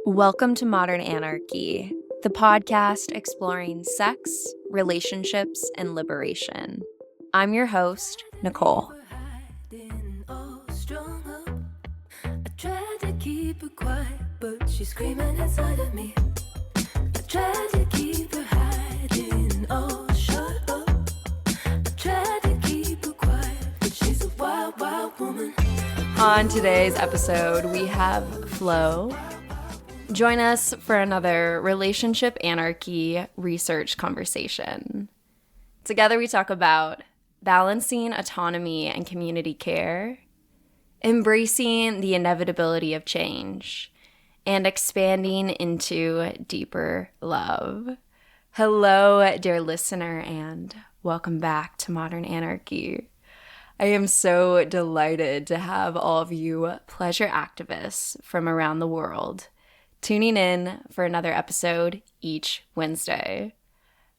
Welcome to Modern Anarchy, the podcast exploring sex, relationships, and liberation. I'm your host, Nicole. I tried to keep her quiet, but she's screaming inside of me. I tried to keep her hiding, oh, shut up. I tried to keep her quiet, but she's a wild, wild woman. On today's episode, we have Flo. Join us for another relationship anarchy research conversation. Together, we talk about balancing autonomy and community care, embracing the inevitability of change, and expanding into deeper love. Hello, dear listener, and welcome back to Modern Anarchy. I am so delighted to have all of you pleasure activists from around the world tuning in for another episode each Wednesday.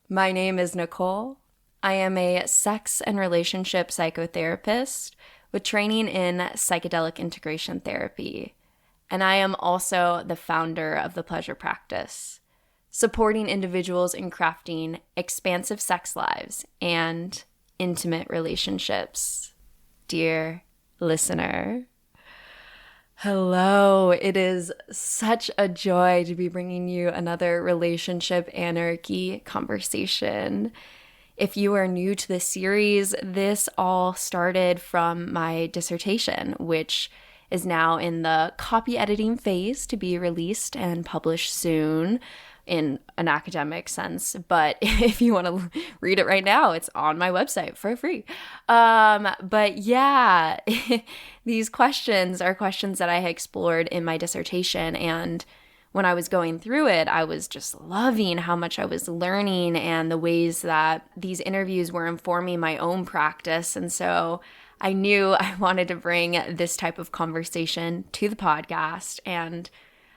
My name is Nicole. I am a sex and relationship psychotherapist with training in psychedelic integration therapy, and I am also the founder of the Pleasure Practice, supporting individuals in crafting expansive sex lives and intimate relationships. Dear listener, hello. It is such a joy to be bringing you another relationship anarchy conversation. If you are new to the series, this all started from my dissertation, which is now in the copy editing phase to be released and published soon in an academic sense. But if you want to read it right now, it's on my website for free. But yeah, these questions are questions that I had explored in my dissertation. And when I was going through it, I was just loving how much I was learning and the ways that these interviews were informing my own practice. And so I knew I wanted to bring this type of conversation to the podcast. And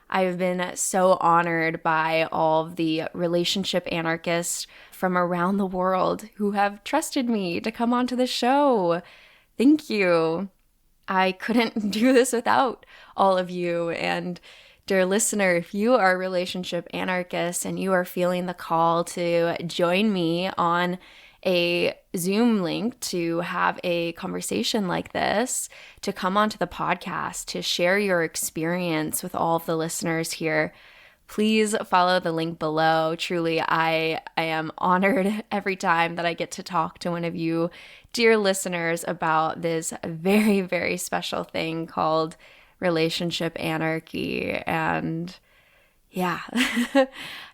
I've been so honored by all of the relationship anarchists from around the world who have trusted me to come onto the show. Thank you. I couldn't do this without all of you. And dear listener, if you are a relationship anarchist and you are feeling the call to join me on a Zoom link to have a conversation like this, to come onto the podcast, to share your experience with all of the listeners here, please follow the link below. Truly, I am honored every time that I get to talk to one of you, dear listeners, about this very, very special thing called relationship anarchy. And yeah,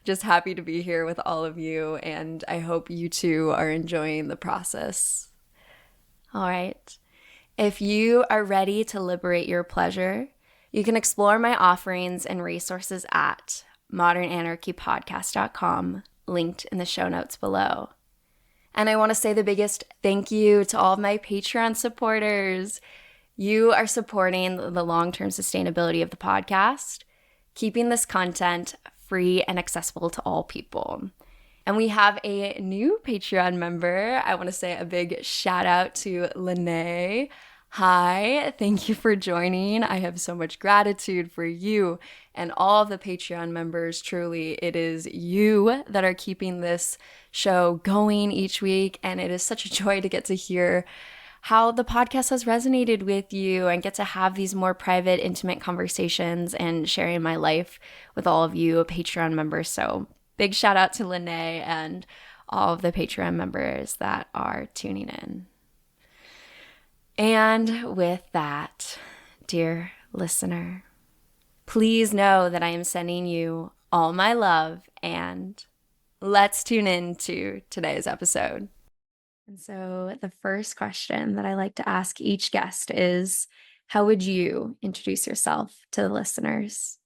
just happy to be here with all of you, and I hope you too are enjoying the process. All right. If you are ready to liberate your pleasure, you can explore my offerings and resources at modernanarchypodcast.com, linked in the show notes below. And I want to say the biggest thank you to all of my Patreon supporters. You are supporting the long-term sustainability of the podcast, keeping this content free and accessible to all people. And we have a new Patreon member. I want to say a big shout out to Lene. Hi, thank you for joining. I have so much gratitude for you and all of the Patreon members. Truly, it is you that are keeping this show going each week, and it is such a joy to get to hear how the podcast has resonated with you and get to have these more private, intimate conversations and sharing my life with all of you Patreon members. So big shout out to Lene and all of the Patreon members that are tuning in. And with that, dear listener, please know that I am sending you all my love, and let's tune in to today's episode. And so the first question that I like to ask each guest is, how would you introduce yourself to the listeners?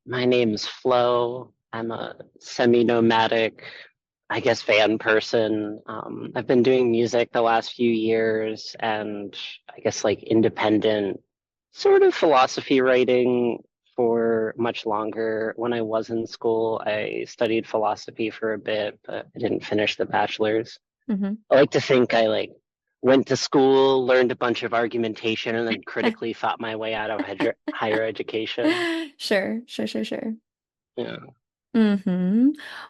My name's Flo. I'm a semi-nomadic, fan person. I've been doing music the last few years, and independent sort of philosophy writing for much longer. When I was in school, I studied philosophy for a bit, but I didn't finish the bachelor's. Mm-hmm. I like to think I went to school, learned a bunch of argumentation, and then critically thought my way out of higher education. Sure, sure, sure, sure. Yeah, Mm-hmm.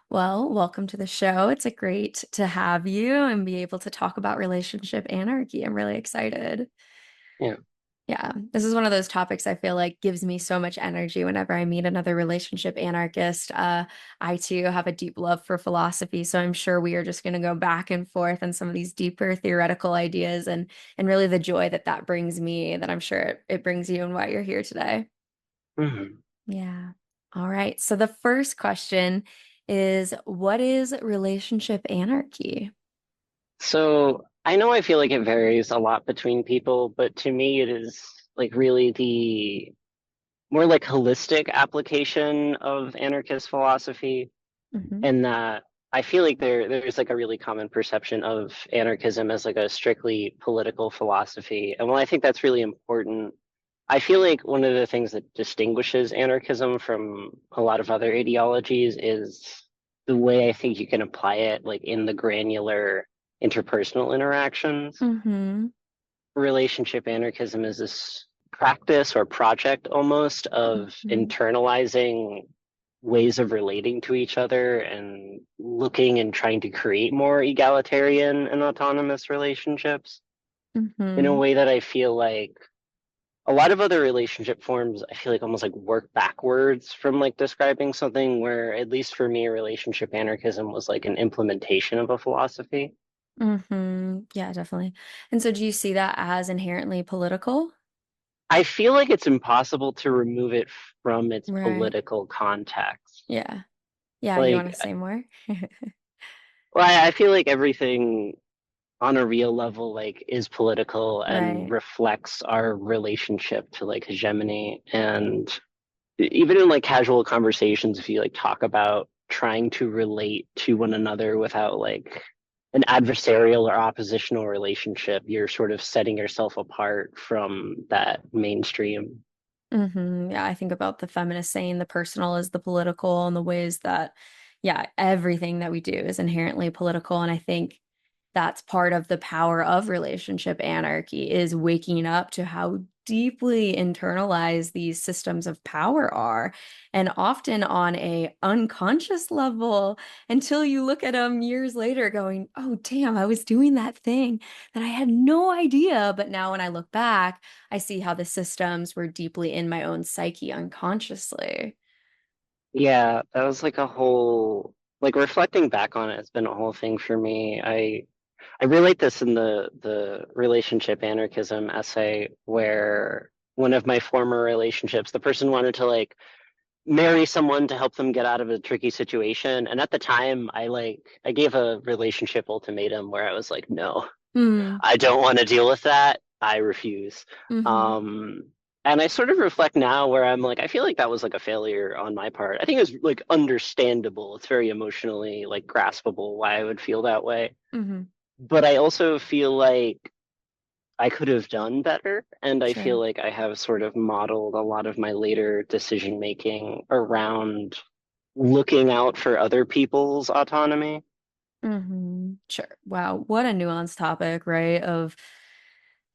Well, welcome to the show. It's a great to have you and be able to talk about relationship anarchy. I'm really excited. yeah. Yeah, this is one of those topics I feel like gives me so much energy whenever I meet another relationship anarchist. I too have a deep love for philosophy, so I'm sure we are just going to go back and forth on some of these deeper theoretical ideas and really the joy that that brings me, that I'm sure it brings you and why you're here today. Mhm. Yeah. All right. So the first question is, what is relationship anarchy? So I know I feel like it varies a lot between people, but to me, it is like really the more like holistic application of anarchist philosophy, Hmm. and that I feel like there's like a really common perception of anarchism as like a strictly political philosophy. And while I think that's really important, I feel like one of the things that distinguishes anarchism from a lot of other ideologies is the way I think you can apply it like in the granular interpersonal interactions. Hmm. Relationship anarchism is this practice or project almost of Hmm. internalizing ways of relating to each other and looking and trying to create more egalitarian and autonomous relationships in a Hmm. way that I feel like a lot of other relationship forms, I feel like almost like work backwards from like describing something, where at least for me, relationship anarchism was like an implementation of a philosophy. Yeah, definitely. And so do you see that as inherently political? I feel like it's impossible to remove it from its Right. political context. Yeah. Yeah, you want Like, to say more? well, I feel like everything on a real level like is political and Right. reflects our relationship to like hegemony. And even in like casual conversations, if you like talk about trying to relate to one another without like an adversarial or oppositional relationship, you're sort of setting yourself apart from that mainstream. Yeah, I think about the feminist saying the personal is the political and the ways that, yeah, everything that we do is inherently political. And I think that's part of the power of relationship anarchy is waking up to how deeply internalized these systems of power are, and often on a unconscious level until you look at them years later going, oh, damn, I was doing that thing that I had no idea. But now when I look back, I see how the systems were deeply in my own psyche unconsciously. Yeah, that was like a whole like reflecting back on it has been a whole thing for me. I relate this in the relationship anarchism essay where one of my former relationships, the person wanted to like marry someone to help them get out of a tricky situation. And at the time I gave a relationship ultimatum where I was like, no, Hmm. I don't want to deal with that. I refuse. Hmm. Um, and I sort of reflect now where I'm like, I feel like that was like a failure on my part. I think it was like understandable. It's very emotionally like graspable why I would feel that way. Hmm. But I also feel like I could have done better. And I feel Sure. like I have sort of modeled a lot of my later decision making around looking out for other people's autonomy. Sure. Wow. What a nuanced topic, right? Of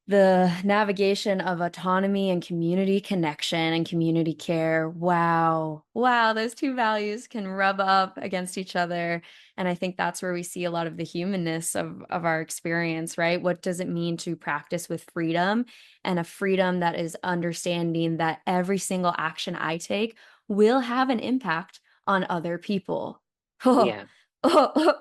the navigation of autonomy and community connection and community care. Wow. Wow. Those two values can rub up against each other. And I think that's where we see a lot of the humanness of our experience, right? What does it mean to practice with freedom and a freedom that is understanding that every single action I take will have an impact on other people? Yeah. Oh,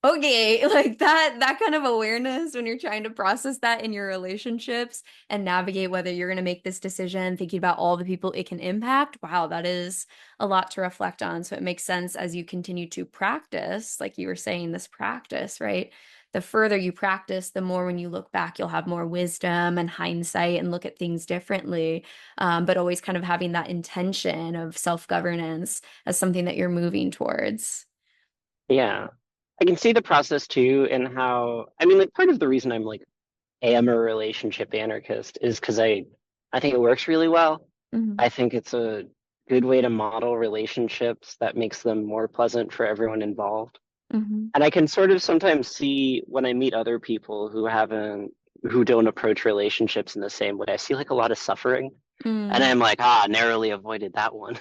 okay, like that kind of awareness when you're trying to process that in your relationships and navigate whether you're going to make this decision, thinking about all the people it can impact. Wow, that is a lot to reflect on. So it makes sense as you continue to practice, like you were saying, this practice, right? The further you practice, the more when you look back, you'll have more wisdom and hindsight and look at things differently. But always kind of having that intention of self-governance as something that you're moving towards. Yeah. I can see the process too, and how I mean like part of the reason I'm like am a relationship anarchist is because I think it works really well. Mhm. I think it's a good way to model relationships that makes them more pleasant for everyone involved. Mm-hmm. And I can sort of sometimes see when I meet other people who don't approach relationships in the same way, I see like a lot of suffering. And Mm. I'm like, narrowly avoided that one.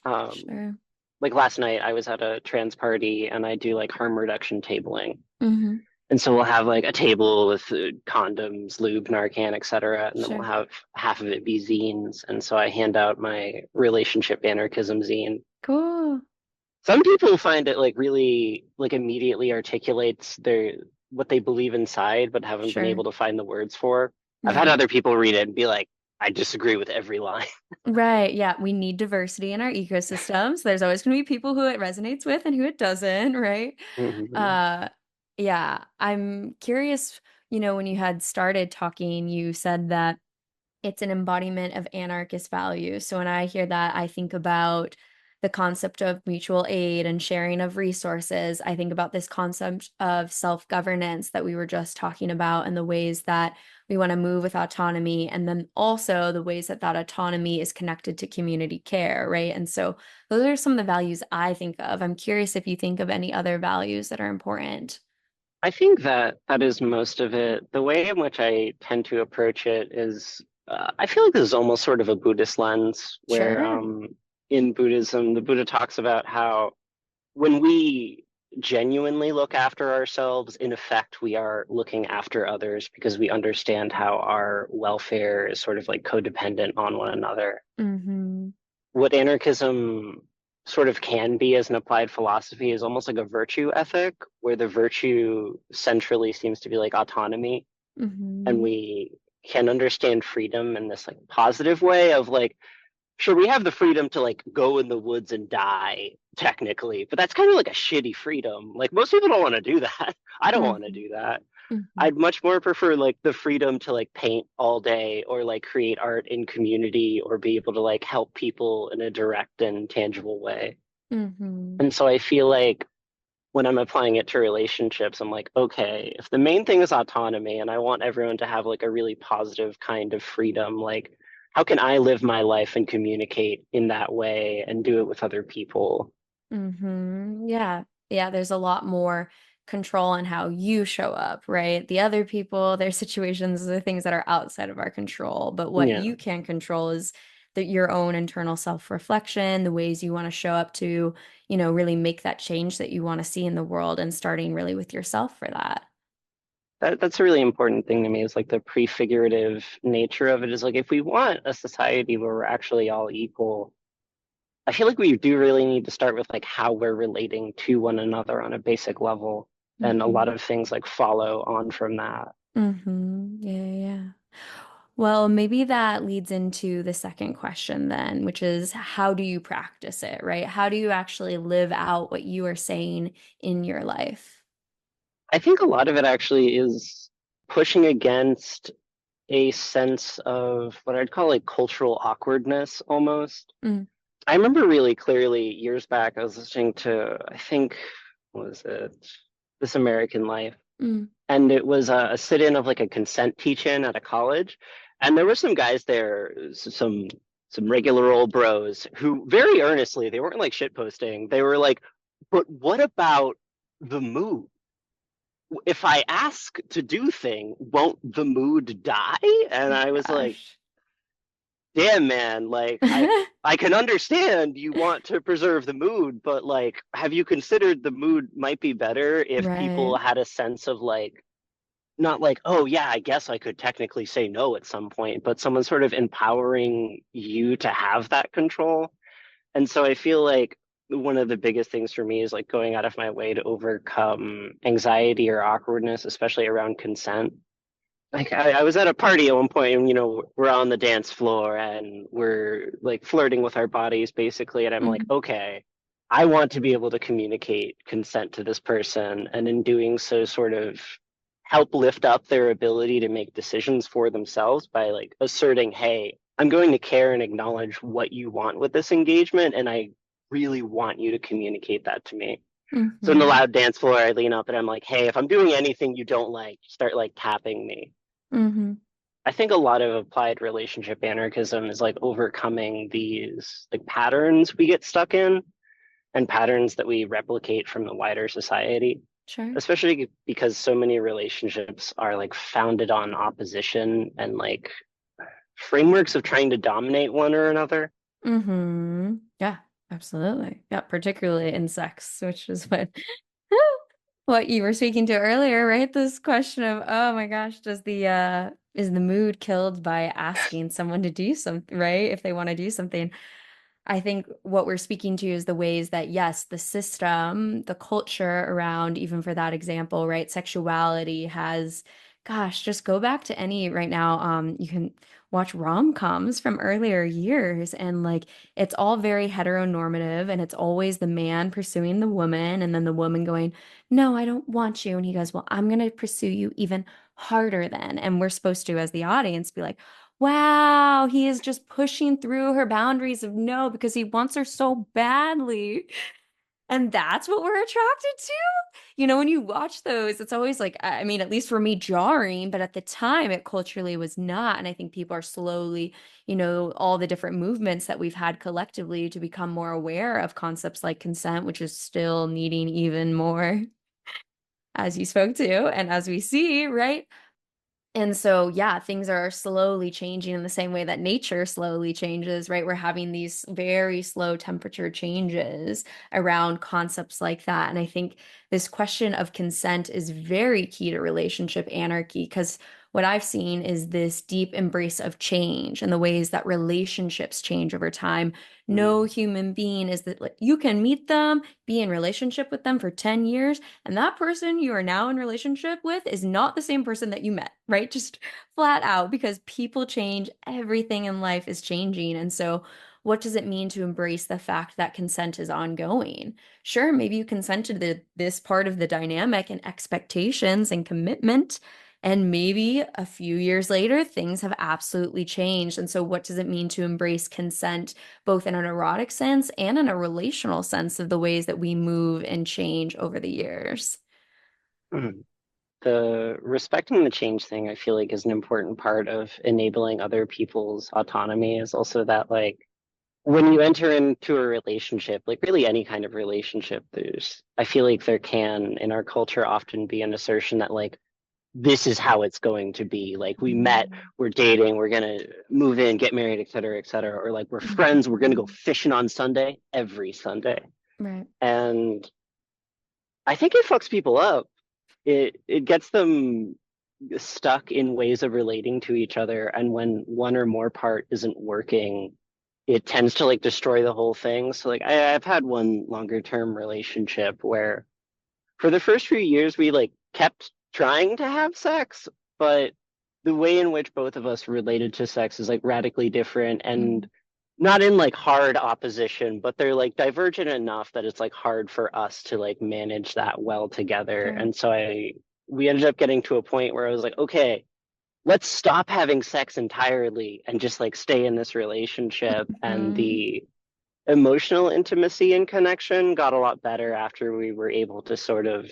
Um, Sure. like last night, I was at a trans party and I do like harm reduction tabling. Mm-hmm. And so we'll have like a table with condoms, lube, Narcan, etc. And then we'll Sure. have half of it be zines. And so I hand out my relationship anarchism zine. Cool. Some people find it like really like immediately articulates their what they believe inside, but haven't been Sure. able to find the words for. I've had Yeah. other people read it and be like, I disagree with every line. Right. Yeah. We need diversity in our ecosystems. There's always going to be people who it resonates with and who it doesn't, right? Mhm. Uh, yeah. I'm curious, when you had started talking, you said that it's an embodiment of anarchist values. So when I hear that, I think about the concept of mutual aid and sharing of resources. I think about this concept of self-governance that we were just talking about and the ways that we want to move with autonomy, and then also the ways that that autonomy is connected to community care, right? And so those are some of the values I think of. I'm curious if you think of any other values that are important. I think that that is most of it. The way in which I tend to approach it is, I feel like this is almost sort of a Buddhist lens, where Sure. in Buddhism, the Buddha talks about how when we genuinely look after ourselves, in effect, we are looking after others because we understand how our welfare is sort of like codependent on one another. Mm-hmm. What anarchism sort of can be as an applied philosophy is almost like a virtue ethic, where the virtue centrally seems to be like autonomy, and Mm-hmm. we can understand freedom in this like positive way of like, sure, we have the freedom to like go in the woods and die technically, but that's kind of like a shitty freedom. Like most people don't want to do that. I don't want to Mm-hmm. do that. Mm-hmm. I'd much more prefer like the freedom to like paint all day or like create art in community or be able to like help people in a direct and tangible way. Mm-hmm. And so I feel like when I'm applying it to relationships, I'm like, okay, if the main thing is autonomy and I want everyone to have like a really positive kind of freedom, like how can I live my life and communicate in that way and do it with other people? Yeah. Yeah, there's a lot more control on how you show up, right? The other people, their situations are things that are outside of our control, but what Yeah, you can control is that your own internal self-reflection, the ways you want to show up to, really make that change that you want to see in the world and starting really with yourself for that. that's a really important thing to me is like the prefigurative nature of it is like if we want a society where we're actually all equal, I feel like we do really need to start with like how we're relating to one another on a basic level. And a lot Hmm. of things like follow on from that. Yeah, yeah. Yeah. Well, maybe that leads into the second question then, which is how do you practice it, right? How do you actually live out what you are saying in your life? I think a lot of it actually is pushing against a sense of what I'd call like cultural awkwardness almost. Mm, I remember really clearly years back, I was listening to, I think, what was it, This American Life. mm, And it was a sit-in of like a consent teach-in at a college. And there were some guys there, some regular old bros who very earnestly, they weren't like shit posting. They were like, but what about the mood? If I ask to do thing, won't the mood die? And oh I was like, gosh. damn man, like I can understand you want to preserve the mood, but like have you considered the mood might be better if people Right. had a sense of like not like, oh yeah, I guess I could technically say no at some point, but someone sort of empowering you to have that control. And so I feel like one of the biggest things for me is like going out of my way to overcome anxiety or awkwardness, especially around consent. Like I was at a party at one point and we're on the dance floor and we're like flirting with our bodies basically, and I'm like, Mm, okay, I want to be able to communicate consent to this person, and in doing so sort of help lift up their ability to make decisions for themselves by like asserting, hey, I'm going to care and acknowledge what you want with this engagement, and I really want you to communicate that to me. So in the mm-hmm, loud dance floor, I lean up and I'm like, hey, if I'm doing anything you don't like, start like tapping me. mm-hmm, I think a lot of applied relationship anarchism is like overcoming these like patterns we get stuck in. and patterns that we replicate from the wider society, Sure. especially because so many relationships are like founded on opposition and like frameworks of trying to dominate one or another. Mm-hmm. Yeah, absolutely. Yeah, particularly in sex, which is what what you were speaking to earlier, right? This question of, oh my gosh, does the is the mood killed by asking someone to do something, right? If they want to do something. I think what we're speaking to is the ways that, yes, the system, the culture around, even for that example, right, sexuality has, gosh, just go back to any right now. You can watch rom-coms from earlier years, and like it's all very heteronormative, and it's always the man pursuing the woman, and then the woman going, "No, I don't want you." And he goes, "Well, I'm going to pursue you even harder then." And we're supposed to, as the audience, be like, wow, he is just pushing through her boundaries of no because he wants her so badly. And that's what we're attracted to. You know, when you watch those, it's always like, I mean, at least for me, jarring, but at the time, it culturally was not. And I think people are slowly, all the different movements that we've had collectively to become more aware of concepts like consent, which is still needing even more, as you spoke to, and as we see, right? And so, yeah, things are slowly changing in the same way that nature slowly changes, right? We're having these very slow temperature changes around concepts like that. And I think this question of consent is very key to relationship anarchy because what I've seen is this deep embrace of change and the ways that relationships change over time. No Mm. human being is that like, you can meet them, be in relationship with them for 10 years, and that person you are now in relationship with is not the same person that you met, right? Just flat out because people change, everything in life is changing. And so, what does it mean to embrace the fact that consent is ongoing? Sure, maybe you consented to this part of the dynamic and expectations and commitment. And maybe a few years later, things have absolutely changed. And so, what does it mean to embrace consent, both in an erotic sense and in a relational sense of the ways that we move and change over the years? Mm. The respecting the change thing, I feel like, is an important part of enabling other people's autonomy, is also that, like, when you enter into a relationship, like really any kind of relationship, I feel like there can, in our culture, often be an assertion that, like, this is how it's going to be. Like, we met, Mm. we're dating, we're going to move in, get married, et cetera, et cetera. Or like, we're friends, we're going to go Mhm. fishing on Sunday, every Sunday. Right. And I think it fucks people up. It gets them stuck in ways of relating to each other, and when one or more part isn't working, it tends to like destroy the whole thing. So like I've had one longer term relationship where for the first few years we like kept trying to have sex, but the way in which both of us related to sex is like radically different, and Mm. not in like hard opposition, but they're like divergent enough that it's like hard for us to like manage that well together. Sure. And so I we ended up getting to a point where I was like, okay, let's stop having sex entirely and just like stay in this relationship. And Mhm. the emotional intimacy and connection got a lot better after we were able to sort of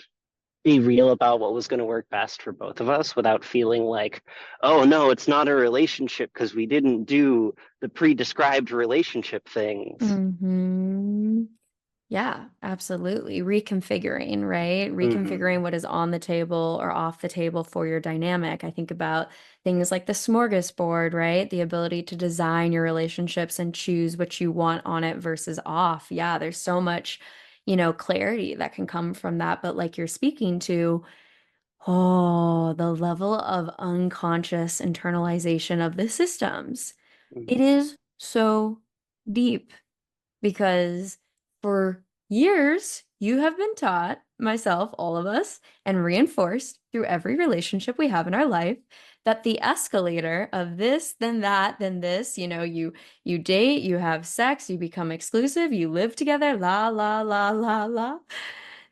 be real about what was going to work best for both of us without feeling like, oh no, it's not a relationship because we didn't do the pre-described relationship things. Hmm. Yeah, absolutely. Reconfiguring, right? Hmm. Reconfiguring what is on the table or off the table for your dynamic. I think about things like the smorgasbord, right? The ability to design your relationships and choose what you want on it versus off. Yeah, there's so much, clarity that can come from that. But like you're speaking to, oh, the level of unconscious internalization of the systems. It is so deep because for years you have been taught, myself, all of us, and reinforced through every relationship we have in our life that the escalator of this, then that, then this, you date, you have sex, you become exclusive, you live together, la la la la la.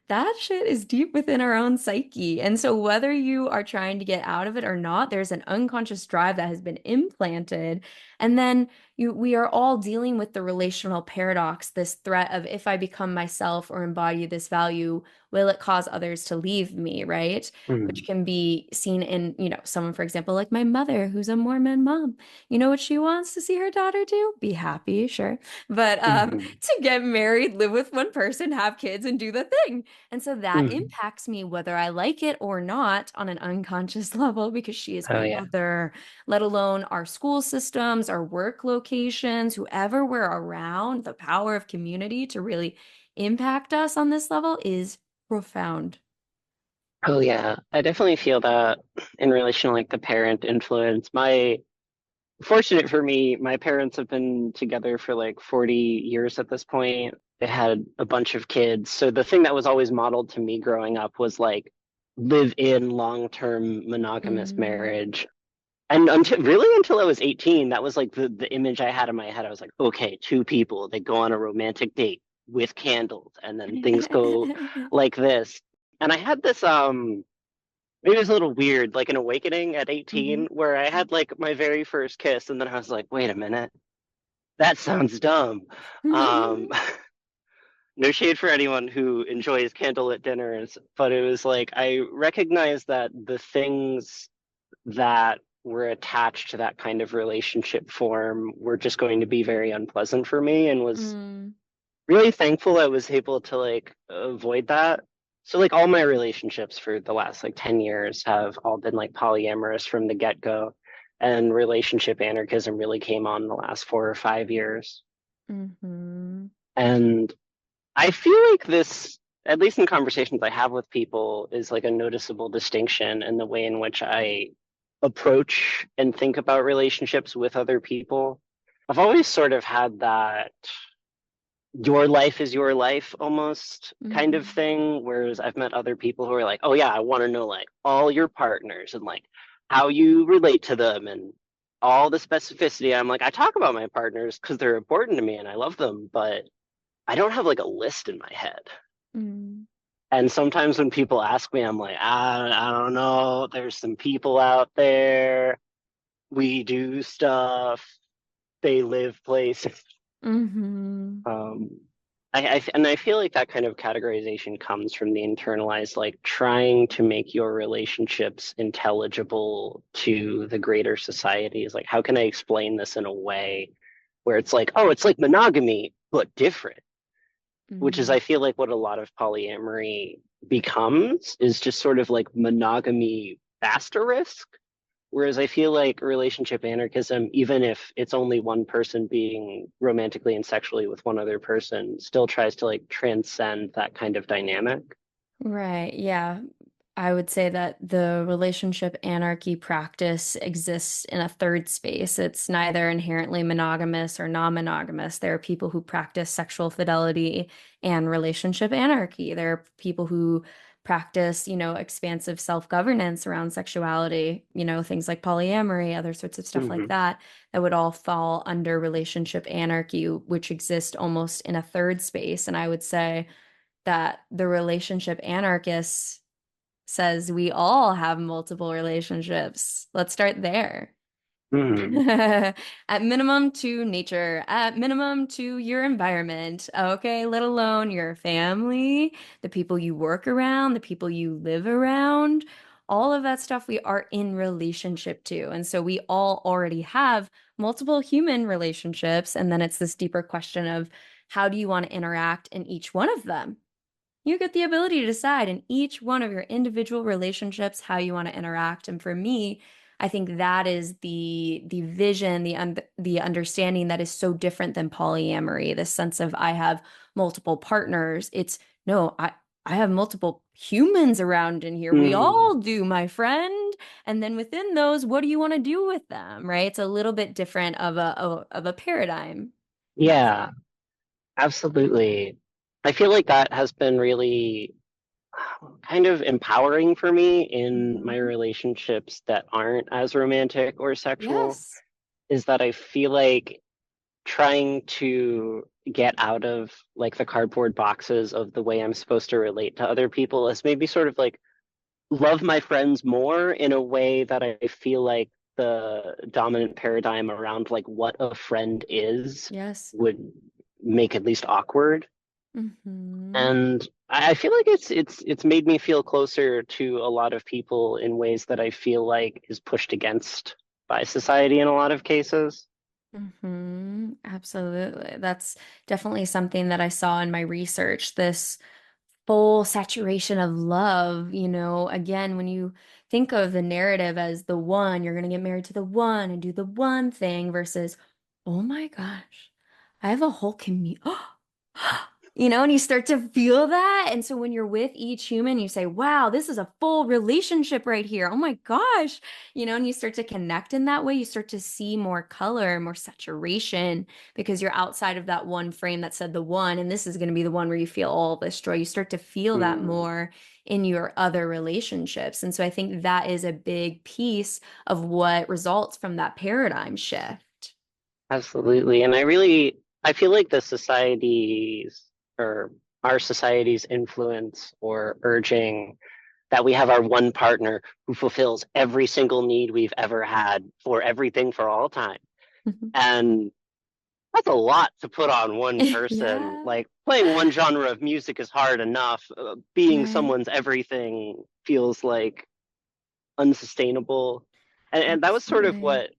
That shit is deep within our own psyche. And so, whether you are trying to get out of it or not, there's an unconscious drive that has been implanted. And then we are all dealing with the relational paradox, this threat of if I become myself or embody this value, will it cause others to leave me, right? Which Mm, can be seen in, someone, for example, like my mother, who's a Mormon mom. You know what she wants to see her daughter do? Be happy, sure. But mhm, to get married, live with one person, have kids, and do the thing. And so that mhm. impacts me whether I like it or not on an unconscious level because she is Oh my yeah. mother, let alone our school systems, our work locations, whoever we're around, the power of community to really impact us on this level is profound. Oh yeah. I definitely feel that in relation to like the parent influence. Fortunate for me, my parents have been together for like 40 years at this point. They had a bunch of kids. So the thing that was always modeled to me growing up was like live in long-term monogamous Mm. marriage. And until I was 18, that was like the image I had in my head. I was like, okay, two people, they go on a romantic date with candles, and then things go like this. And I had this maybe it was a little weird, like an awakening at Mhm. 18, where I had like my very first kiss, and then I was like, wait a minute, that sounds dumb. Um, no shade for anyone who enjoys candlelit dinners, but it was like I recognized that the things that were attached to that kind of relationship form were just going to be very unpleasant for me, and was Mm. really thankful I was able to like avoid that. So like all my relationships for the last like 10 years have all been like polyamorous from the get-go. And relationship anarchism really came on the last 4 or 5 years. Mhm. And I feel like this, at least in conversations I have with people, is like a noticeable distinction in the way in which I approach and think about relationships with other people. I've always sort of had that your life is your life almost kind of Mhm. thing. Whereas I've met other people who are like, oh yeah, I want to know like all your partners and like how you relate to them and all the specificity. I'm like, I talk about my partners because they're important to me and I love them, but I don't have like a list in my head. Mm. And sometimes when people ask me, I'm like, I don't know. There's some people out there. We do stuff. They live places. Mhm. Um, and I feel like that kind of categorization comes from the internalized, like trying to make your relationships intelligible to the greater society. Is like, how can I explain this in a way where it's like, oh, it's like monogamy, but different, which is, Mm. I feel like what a lot of polyamory becomes is just sort of like monogamy asterisk. Whereas I feel like relationship anarchism, even if it's only one person being romantically and sexually with one other person, still tries to like transcend that kind of dynamic. Right. Yeah. I would say that the relationship anarchy practice exists in a third space. It's neither inherently monogamous or non-monogamous. There are people who practice sexual fidelity and relationship anarchy. There are people who practice, expansive self-governance around sexuality, things like polyamory, other sorts of stuff like Hmm. that, that would all fall under relationship anarchy, which exist almost in a third space. And I would say that the relationship anarchist says we all have multiple relationships. Let's start there. Hmm. At minimum to nature, at minimum to your environment, okay, let alone your family, the people you work around, the people you live around, all of that stuff we are in relationship to. And so we all already have multiple human relationships. And then it's this deeper question of how do you want to interact in each one of them? You get the ability to decide in each one of your individual relationships how you want to interact. And for me, I think that is the vision, the understanding that is so different than polyamory, this sense of I have multiple partners. It's no, I have multiple humans around in here. We Hmm. all do, my friend. And then within those, what do you want to do with them, right? It's a little bit different of a paradigm. Yeah, absolutely. I feel like that has been really kind of empowering for me in my Mhm. relationships that aren't as romantic or sexual, Yes. is that I feel like trying to get out of like the cardboard boxes of the way I'm supposed to relate to other people has maybe sort of like love my friends more in a way that I feel like the dominant paradigm around like what a friend is Yes. would make at least awkward. Mm-hmm. And I feel like it's made me feel closer to a lot of people in ways that I feel like is pushed against by society in a lot of cases. Mm-hmm. Absolutely. That's definitely something that I saw in my research. This full saturation of love, again, when you think of the narrative as the one, you're going to get married to the one and do the one thing versus, oh my gosh, I have a whole community. And you start to feel that. And so when you're with each human, you say, wow, this is a full relationship right here. Oh my gosh. And you start to connect in that way. You start to see more color, more saturation because you're outside of that one frame that said the one. And this is going to be the one where you feel all this joy. You start to feel that Mm, more in your other relationships. And so I think that is a big piece of what results from that paradigm shift. absolutely. And I feel like the society's or our society's influence or urging that we have our one partner who fulfills every single need we've ever had for everything for all time. And that's a lot to put on one person. Yeah, Like playing one genre of music is hard enough. Being right. someone's everything feels like unsustainable. And that was sort of Absolutely. what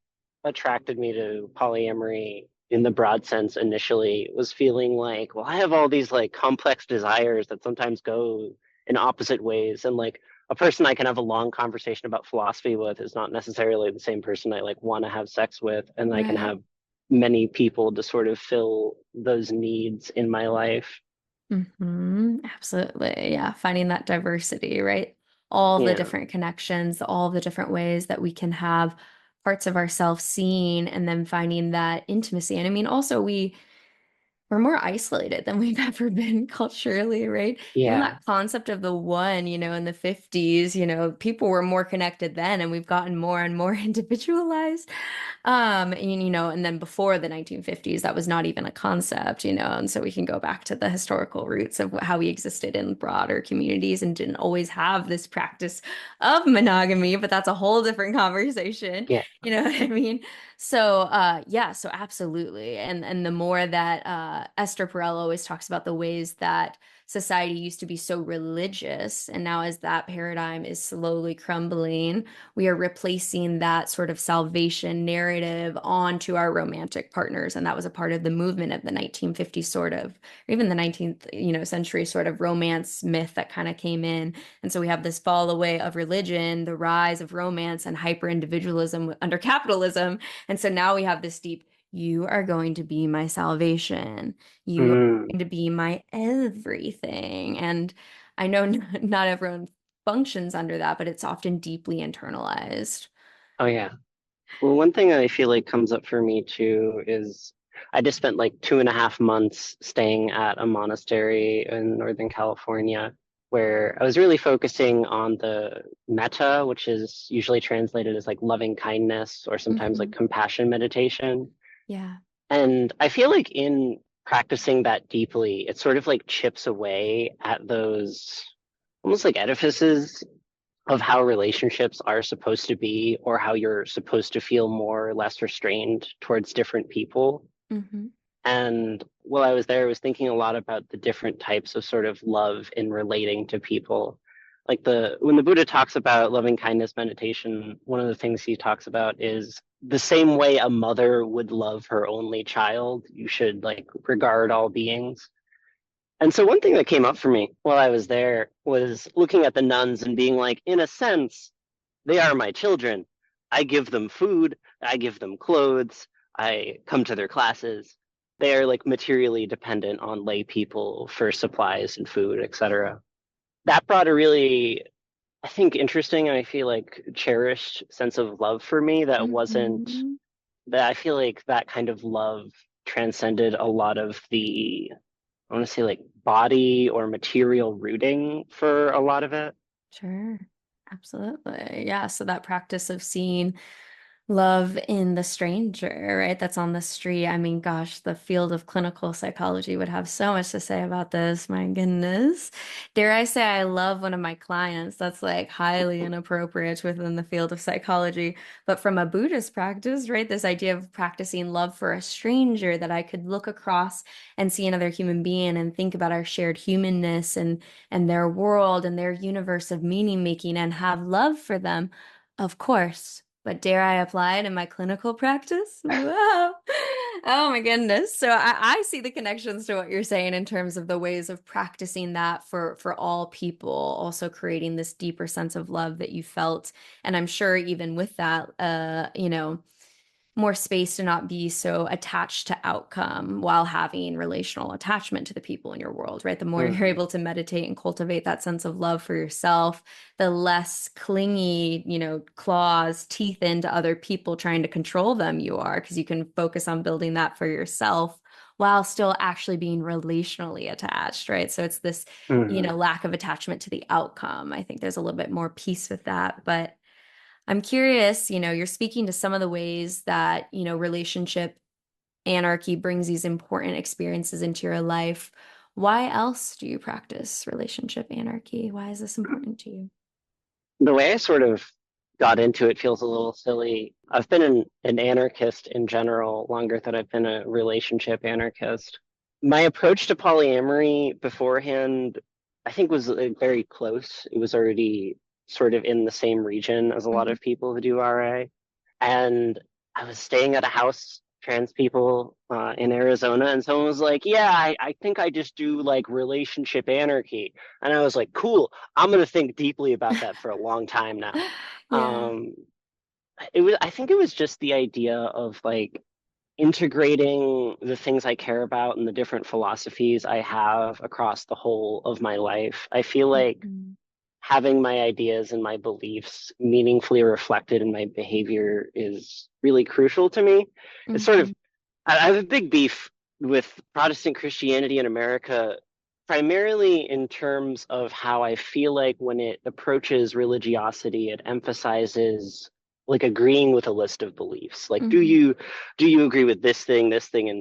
attracted me to polyamory in the broad sense initially, was feeling like, well, I have all these like complex desires that sometimes go in opposite ways. And like a person I can have a long conversation about philosophy with is not necessarily the same person I like want to have sex with. And I can Right. have many people to sort of fill those needs in my life. Absolutely. Yeah. Finding that diversity, right? All the Yeah. different connections, all the different ways that we can have parts of ourselves seen, and then finding that intimacy. And I mean, also, we're more isolated than we've ever been culturally, right? Even Yeah. that concept of the one, in the 50s, people were more connected then, and we've gotten more and more individualized. And then before the 1950s, that was not even a concept, and so we can go back to the historical roots of how we existed in broader communities and didn't always have this practice of monogamy, but that's a whole different conversation. Yeah. You know what I mean? So yeah, so absolutely. And the more that Esther Perel always talks about the ways that society used to be so religious, and now as that paradigm is slowly crumbling, we are replacing that sort of salvation narrative onto our romantic partners. And that was a part of the movement of the 1950s sort of, or even the 19th, century sort of romance myth that kind of came in. And so we have this fall away of religion, the rise of romance and hyper individualism under capitalism, and so now we have this deep, you are going to be my salvation. You are Mm. going to be my everything. And I know not everyone functions under that, but it's often deeply internalized. Oh, yeah. Well, one thing I feel like comes up for me too is I just spent like 2.5 months staying at a monastery in Northern California where I was really focusing on the metta, which is usually translated as like loving kindness or sometimes like Hmm. compassion meditation. Yeah. And I feel like in practicing that deeply, it sort of like chips away at those almost like edifices of how relationships are supposed to be or how you're supposed to feel more or less restrained towards different people. Hmm. And while I was there, I was thinking a lot about the different types of sort of love in relating to people. Like when the Buddha talks about loving kindness meditation, one of the things he talks about is the same way a mother would love her only child, you should like regard all beings. And so one thing that came up for me while I was there was looking at the nuns and being like, in a sense, they are my children. I give them food, I give them clothes, I come to their classes. They are like materially dependent on lay people for supplies and food, etc. That brought a really, I think, interesting and I feel like cherished sense of love for me that wasn't, Hmm. that I feel like that kind of love transcended a lot of the, I want to say like body or material rooting for a lot of it. Sure. Absolutely. Yeah. So that practice of seeing Love in the stranger, right? That's on the street. I mean, gosh, the field of clinical psychology would have so much to say about this. My goodness. Dare I say I love one of my clients that's like highly inappropriate within the field of psychology. But from a Buddhist practice, right? This idea of practicing love for a stranger that I could look across and see another human being and think about our shared humanness and their world and their universe of meaning making and have love for them. Of course. But dare I apply it in my clinical practice? Wow. Oh my goodness. So I see the connections to what you're saying in terms of the ways of practicing that for all people, also creating this deeper sense of love that you felt. And I'm sure even with that, more space to not be so attached to outcome while having relational attachment to the people in your world, right? The more you're Mhm. able to meditate and cultivate that sense of love for yourself, the less clingy, claws, teeth into other people trying to control them you are, because you can focus on building that for yourself while still actually being relationally attached, right? So it's this, Mhm. lack of attachment to the outcome. I think there's a little bit more peace with that, but I'm curious, you're speaking to some of the ways that, relationship anarchy brings these important experiences into your life. Why else do you practice relationship anarchy? Why is this important to you? The way I sort of got into it feels a little silly. I've been an anarchist in general longer than I've been a relationship anarchist. My approach to polyamory beforehand, I think, was very close. It was already sort of in the same region as a lot Mhm. of people who do RA. And I was staying at a house, trans people in Arizona, and someone was like, "Yeah, I think I just do like relationship anarchy." And I was like, "Cool, I'm gonna think deeply about that for a long time now." Yeah. Um, I think it was just the idea of like integrating the things I care about and the different philosophies I have across the whole of my life. I feel like Mhm. having my ideas and my beliefs meaningfully reflected in my behavior is really crucial to me. It's sort of, Mhm. I have a big beef with Protestant Christianity in America, primarily in terms of how I feel like when it approaches religiosity, it emphasizes like agreeing with a list of beliefs. Like, Mhm. do you agree with this thing, and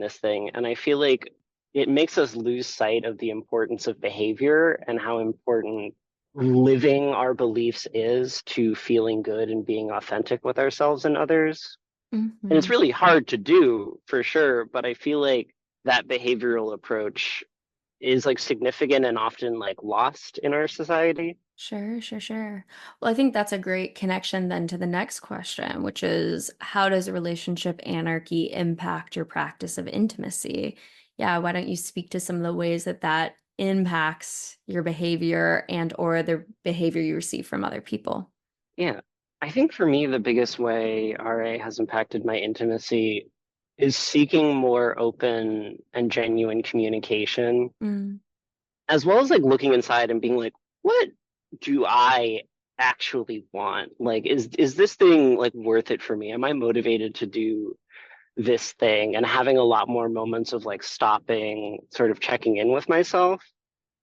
this thing? And I feel like it makes us lose sight of the importance of behavior and how important living our beliefs is to feeling good and being authentic with ourselves and others. And it's Mhm. really hard to do for sure, but I feel like that behavioral approach is like significant and often like lost in our society. Sure, sure, sure. Well, I think that's a great connection then to the next question, which is how does relationship anarchy impact your practice of intimacy? Yeah, why don't you speak to some of the ways that that impacts your behavior and or the behavior you receive from other people? Yeah. I think for me, the biggest way RA has impacted my intimacy is seeking more open and genuine communication, Mm, as well as like looking inside and being like, what do I actually want? Like, is this thing like worth it for me? Am I motivated to do this thing? And having a lot more moments of like stopping, sort of checking in with myself.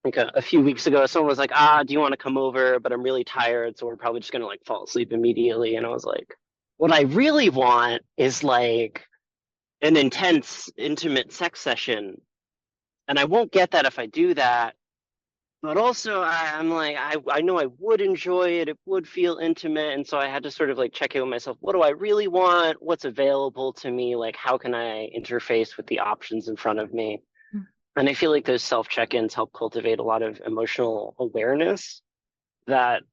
Like a few weeks ago, someone was like, "Ah, do you want to come over? But I'm really tired, so we're probably just gonna like fall asleep immediately." And I was like, "What I really want is like an intense, intimate sex session, and I won't get that if I do that." But also, I'm like, I know I would enjoy it. It would feel intimate. And so I had to sort of like check in with myself. What do I really want? What's available to me? Like, how can I interface with the options in front of me? mm. And I feel like those self check ins help cultivate a lot of emotional awareness that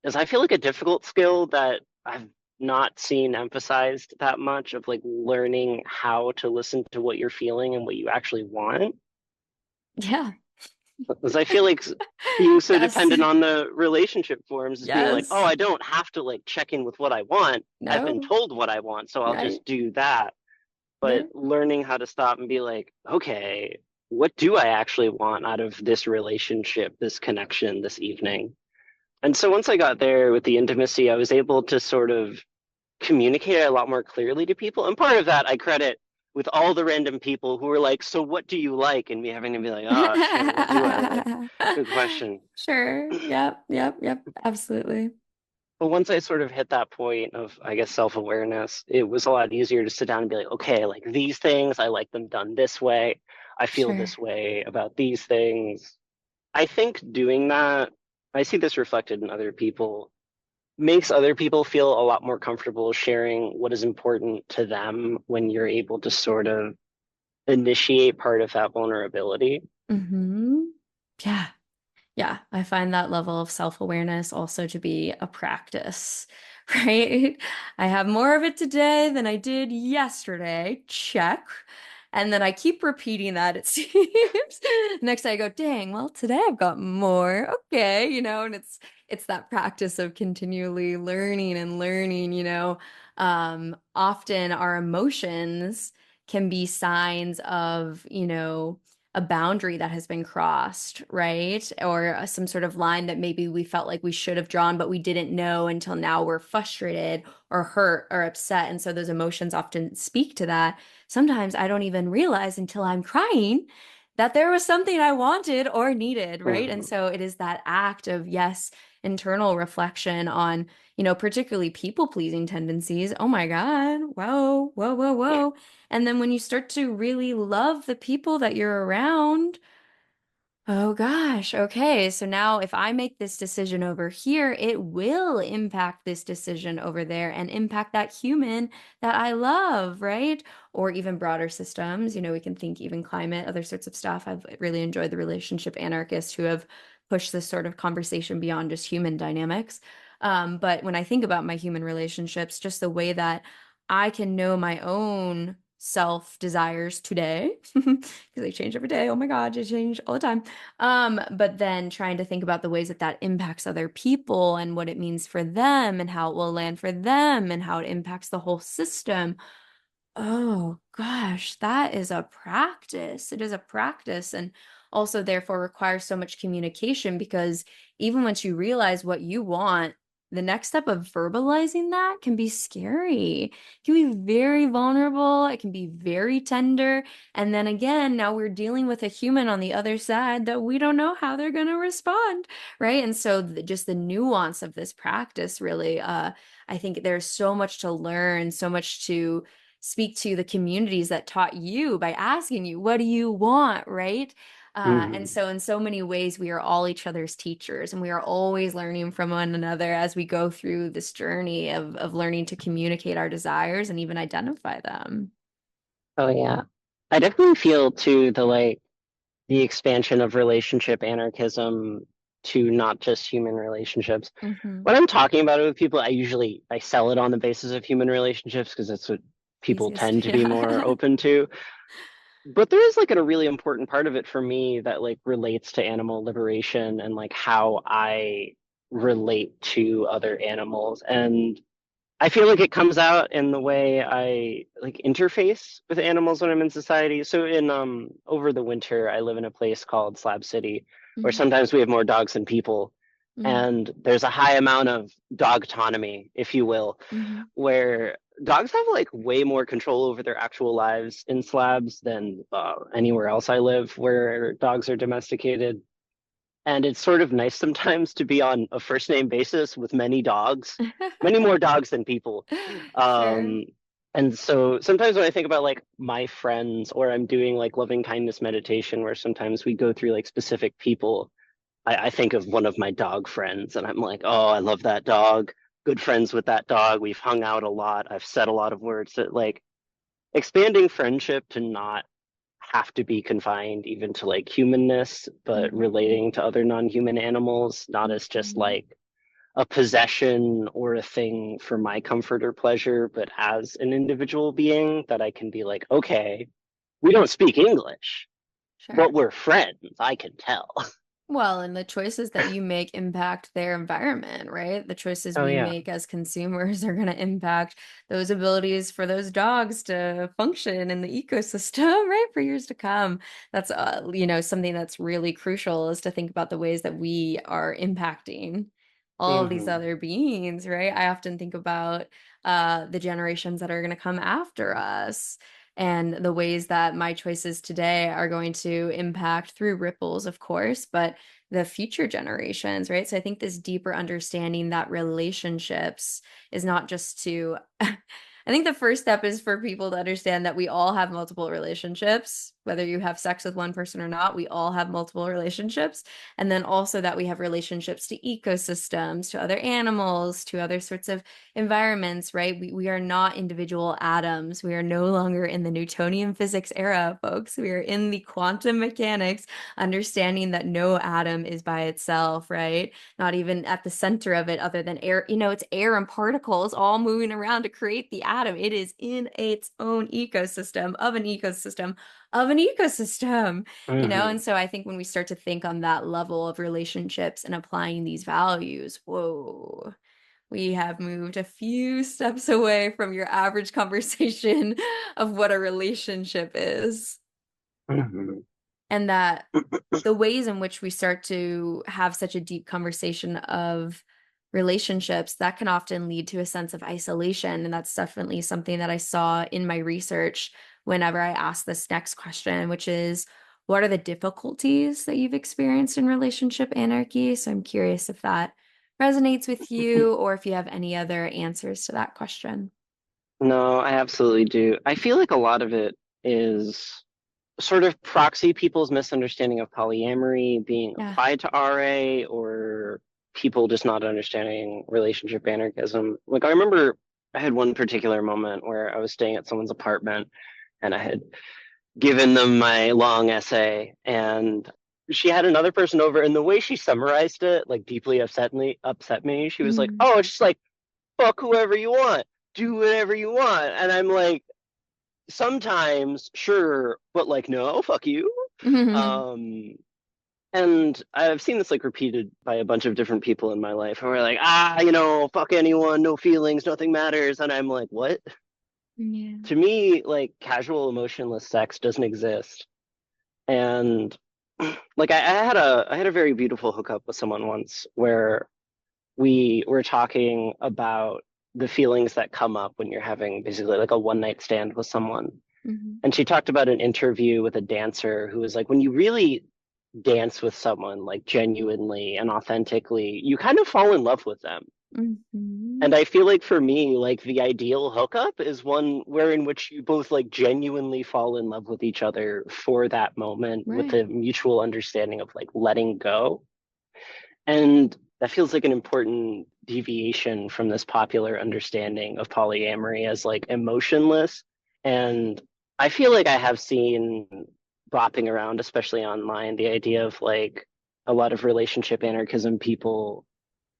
is, I feel like, a difficult skill that I've not seen emphasized that much of like learning how to listen to what you're feeling and what you actually want. Yeah. Because I feel like being so Yes. dependent on the relationship forums is being like, oh, Yes. I don't have to like check in with what I want. I've been No. told what I want, so I'll Right. just do that. But Yeah. learning how to stop and be like, okay, what do I actually want out of this relationship, this connection, this evening? And so once I got there with the intimacy, I was able to sort of communicate a lot more clearly to people. And part of that I credit with all the random people who were like, so what do you like? And me having to be like, oh shit, what do I like? Good question. Sure. Yep. Yep. Yep. Absolutely. But once I sort of hit that point of, I guess, self-awareness, it was a lot easier to sit down and be like, okay, like these things, I like them done this way. I feel Sure. this way about these things. I think doing that, I see this reflected in other people, makes other people feel a lot more comfortable sharing what is important to them when you're able to sort of initiate part of that vulnerability. Mm-hmm. Yeah. Yeah, I find that level of self-awareness also to be a practice, right? I have more of it today than I did yesterday. Check. And then I keep repeating that, it seems. Next day I go, dang, well, today I've got more. Okay, and it's that practice of continually learning and learning, Often our emotions can be signs of, a boundary that has been crossed, right? Or some sort of line that maybe we felt like we should have drawn, but we didn't know until now we're frustrated or hurt or upset. And so those emotions often speak to that. Sometimes I don't even realize until I'm crying that there was something I wanted or needed, right? And Mhm. so it is that act of, yes, internal reflection on, particularly people-pleasing tendencies. Oh my God. Whoa, whoa, whoa, whoa. And then when you start to really love the people that you're around, oh gosh, okay. So now if I make this decision over here, it will impact this decision over there and impact that human that I love, right? Or even broader systems. We can think even climate, other sorts of stuff. I've really enjoyed the relationship anarchists who have pushed this sort of conversation beyond just human dynamics. But when I think about my human relationships, just the way that I can know my own self desires today, because they change every day. Oh my God, they change all the time. But then trying to think about the ways that that impacts other people and what it means for them and how it will land for them and how it impacts the whole system. Oh gosh, that is a practice. It is a practice and also therefore requires so much communication because even once you realize what you want, the next step of verbalizing that can be scary. It can be very vulnerable. It can be very tender. And then again, now we're dealing with a human on the other side that we don't know how they're going to respond, right? And so just the nuance of this practice really, I think there's so much to learn, so much to speak to the communities that taught you by asking you, what do you want, right? And Mhm. so, in so many ways, we are all each other's teachers, and we are always learning from one another as we go through this journey of learning to communicate our desires and even identify them. Oh yeah. I definitely feel too the expansion of relationship anarchism to not just human relationships. Hmm. When I'm talking about it with people, I sell it on the basis of human relationships because that's what people Easiest, tend to be more yeah. open to. But there is like a really important part of it for me that like relates to animal liberation and like how I relate to other animals. And I feel like it comes out in the way I like interface with animals when I'm in society. So in over the winter, I live in a place called Slab City, where Hmm. sometimes we have more dogs than people, Hmm. and there's a high amount of dog autonomy, if you will, Hmm. where dogs have like way more control over their actual lives in slabs than anywhere else I live where dogs are domesticated. And it's sort of nice sometimes to be on a first name basis with many dogs, many more dogs than people. Sure. Um, and so sometimes when I think about like my friends or I'm doing like loving kindness meditation, where sometimes we go through like specific people, I think of one of my dog friends and I'm like, oh, I love that dog. Good friends with that dog. We've hung out a lot. I've said a lot of words that like expanding friendship to not have to be confined even to like humanness, but Hmm. relating to other non-human animals, not as just Hmm. like a possession or a thing for my comfort or pleasure, but as an individual being that I can be like, okay, we don't speak English, Sure. but we're friends, I can tell. Well, and the choices that you make impact their environment, right? The choices Oh we yeah. make as consumers are going to impact those abilities for those dogs to function in the ecosystem, right? For years to come. That's, something that's really crucial is to think about the ways that we are impacting all of these Hmm. other beings, right? I often think about the generations that are going to come after us and the ways that my choices today are going to impact through ripples, of course, but the future generations, right? So I think this deeper understanding that relationships is not just to, I think the first step is for people to understand that we all have multiple relationships, whether you have sex with one person or not, we all have multiple relationships. And then also that we have relationships to ecosystems, to other animals, to other sorts of environments, right? We are not individual atoms. We are no longer in the Newtonian physics era, folks. We are in the quantum mechanics, understanding that no atom is by itself, right? Not even at the center of it, other than air. It's air and particles all moving around to create the atom. It is in its own ecosystem of an ecosystem of an ecosystem, Hmm. and so I think when we start to think on that level of relationships and applying these values, whoa, we have moved a few steps away from your average conversation of what a relationship is. Hmm. And that the ways in which we start to have such a deep conversation of relationships, that can often lead to a sense of isolation. And that's definitely something that I saw in my research whenever I asked this next question, which is, what are the difficulties that you've experienced in relationship anarchy? So I'm curious if that resonates with you or if you have any other answers to that question. No, I absolutely do. I feel like a lot of it is sort of proxy people's misunderstanding of polyamory being Yeah. applied to RA, or people just not understanding relationship anarchism. Like I remember I had one particular moment where I was staying at someone's apartment and I had given them my long essay, and she had another person over, and the way she summarized it like deeply upset me. She was like, Mm. "Oh, it's just like fuck whoever you want, do whatever you want," and I'm like, sometimes sure, but like no, fuck you. um and I've seen this like repeated by a bunch of different people in my life who are like, fuck anyone, no feelings, nothing matters, and I'm like, what? Yeah. To me, like casual emotionless sex doesn't exist. And like I had a very beautiful hookup with someone once where we were talking about the feelings that come up when you're having basically like a one night stand with someone. Mhm. And she talked about an interview with a dancer who was like, when you really dance with someone like genuinely and authentically, you kind of fall in love with them. Mhm. And I feel like for me, like the ideal hookup is one where in which you both like genuinely fall in love with each other for that moment with Right. a mutual understanding of like letting go. And that feels like an important deviation from this popular understanding of polyamory as like emotionless. And I feel like I have seen bopping around, especially online, the idea of like a lot of relationship anarchism people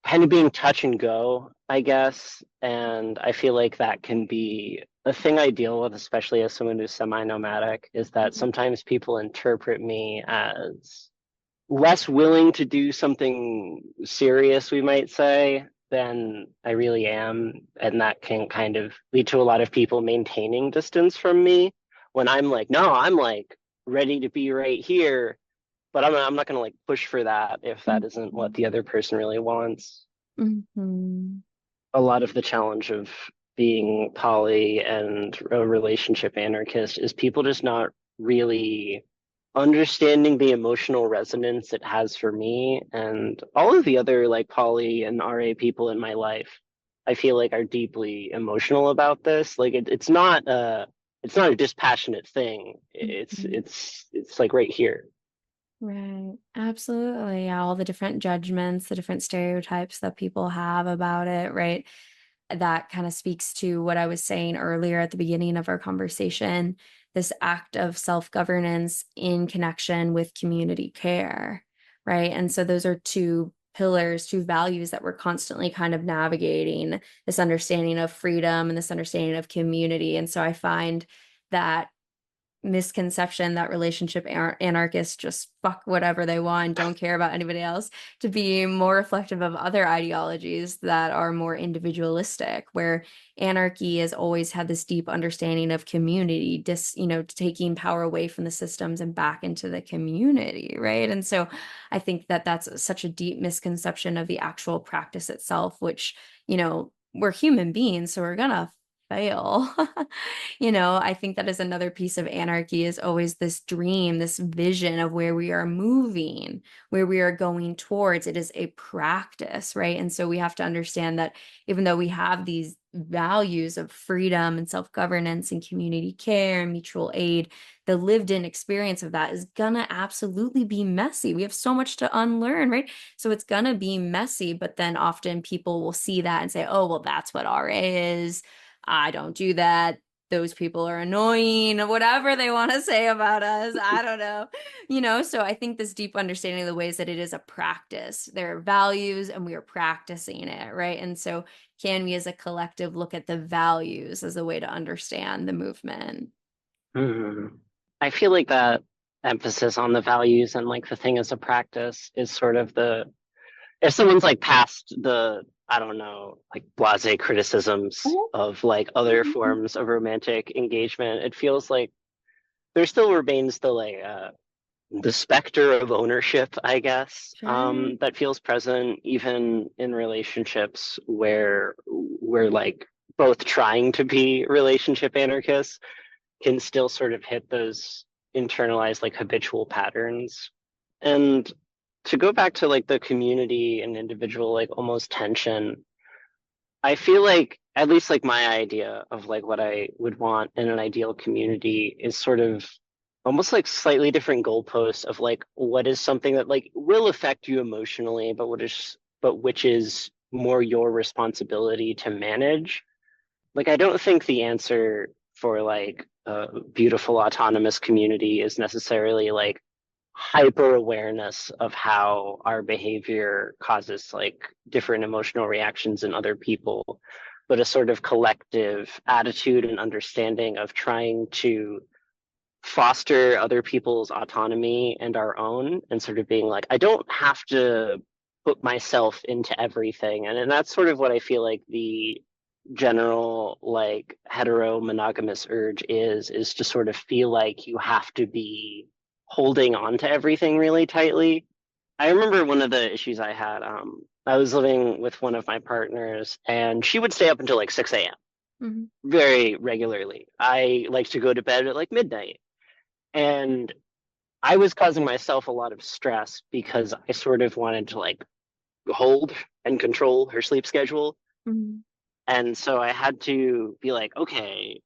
kind of being touch and go, I guess. And I feel like that can be a thing I deal with, especially as someone who's semi nomadic, is that Mhm. sometimes people interpret me as less willing to do something serious, we might say, than I really am. And that can kind of lead to a lot of people maintaining distance from me when I'm like, no, I'm like ready to be right here. But I'm not going to like push for that if that isn't what Mhm. the other person really wants. Mhm. A lot of the challenge of being poly and a relationship anarchist is people just not really understanding the emotional resonance it has for me and all of the other like poly and RA people in my life. I feel like are deeply emotional about this. Like it's not a dispassionate thing. It's Mhm. it's it's like right here. Right. Absolutely. Yeah, all the different judgments, the different stereotypes that people have about it, right? That kind of speaks to what I was saying earlier at the beginning of our conversation, this act of self-governance in connection with community care, right? And so those are two pillars, two values that we're constantly kind of navigating, this understanding of freedom and this understanding of community. And so I find that misconception that relationship anarchists just fuck whatever they want, don't care about anybody else, to be more reflective of other ideologies that are more individualistic, where anarchy has always had this deep understanding of community, taking power away from the systems and back into the community, right? And so I think that that's such a deep misconception of the actual practice itself, which, we're human beings, so we're gonna fail. I think that is another piece of anarchy is always this dream, this vision of where we are moving, where we are going towards. It is a practice, right? And so we have to understand that even though we have these values of freedom and self-governance and community care and mutual aid, the lived in experience of that is gonna absolutely be messy. We have so much to unlearn, right? So it's gonna be messy, but then often people will see that and say, oh, well, that's what RA is. I don't do that. Those people are annoying, whatever they want to say about us. I don't know. So I think this deep understanding of the ways that it is a practice. There are values and we are practicing it, right? And so can we as a collective look at the values as a way to understand the movement? Hmm. I feel like that emphasis on the values and like the thing as a practice is sort of the if someone's like past the I don't know like blasé criticisms of like other Mhm. forms of romantic engagement, it feels like there still remains the specter of ownership, I guess, Sure. that feels present even in relationships where we're like both trying to be relationship anarchists can still sort of hit those internalized like habitual patterns. And to go back to like the community and individual like almost tension, I feel like at least like my idea of like what I would want in an ideal community is sort of almost like slightly different goalposts of like what is something that like will affect you emotionally, but which is more your responsibility to manage. Like I don't think the answer for like a beautiful autonomous community is necessarily like hyper awareness of how our behavior causes like different emotional reactions in other people, but a sort of collective attitude and understanding of trying to foster other people's autonomy and our own, and sort of being like, I don't have to put myself into everything. And that's sort of what I feel like the general like hetero monogamous urge is to sort of feel like you have to be holding on to everything really tightly. I remember one of the issues I had. I was living with one of my partners, and she would stay up until like 6 a.m. Mhm. very regularly. I like to go to bed at like midnight, and I was causing myself a lot of stress because I sort of wanted to like hold and control her sleep schedule. Mhm. And so I had to be like, okay,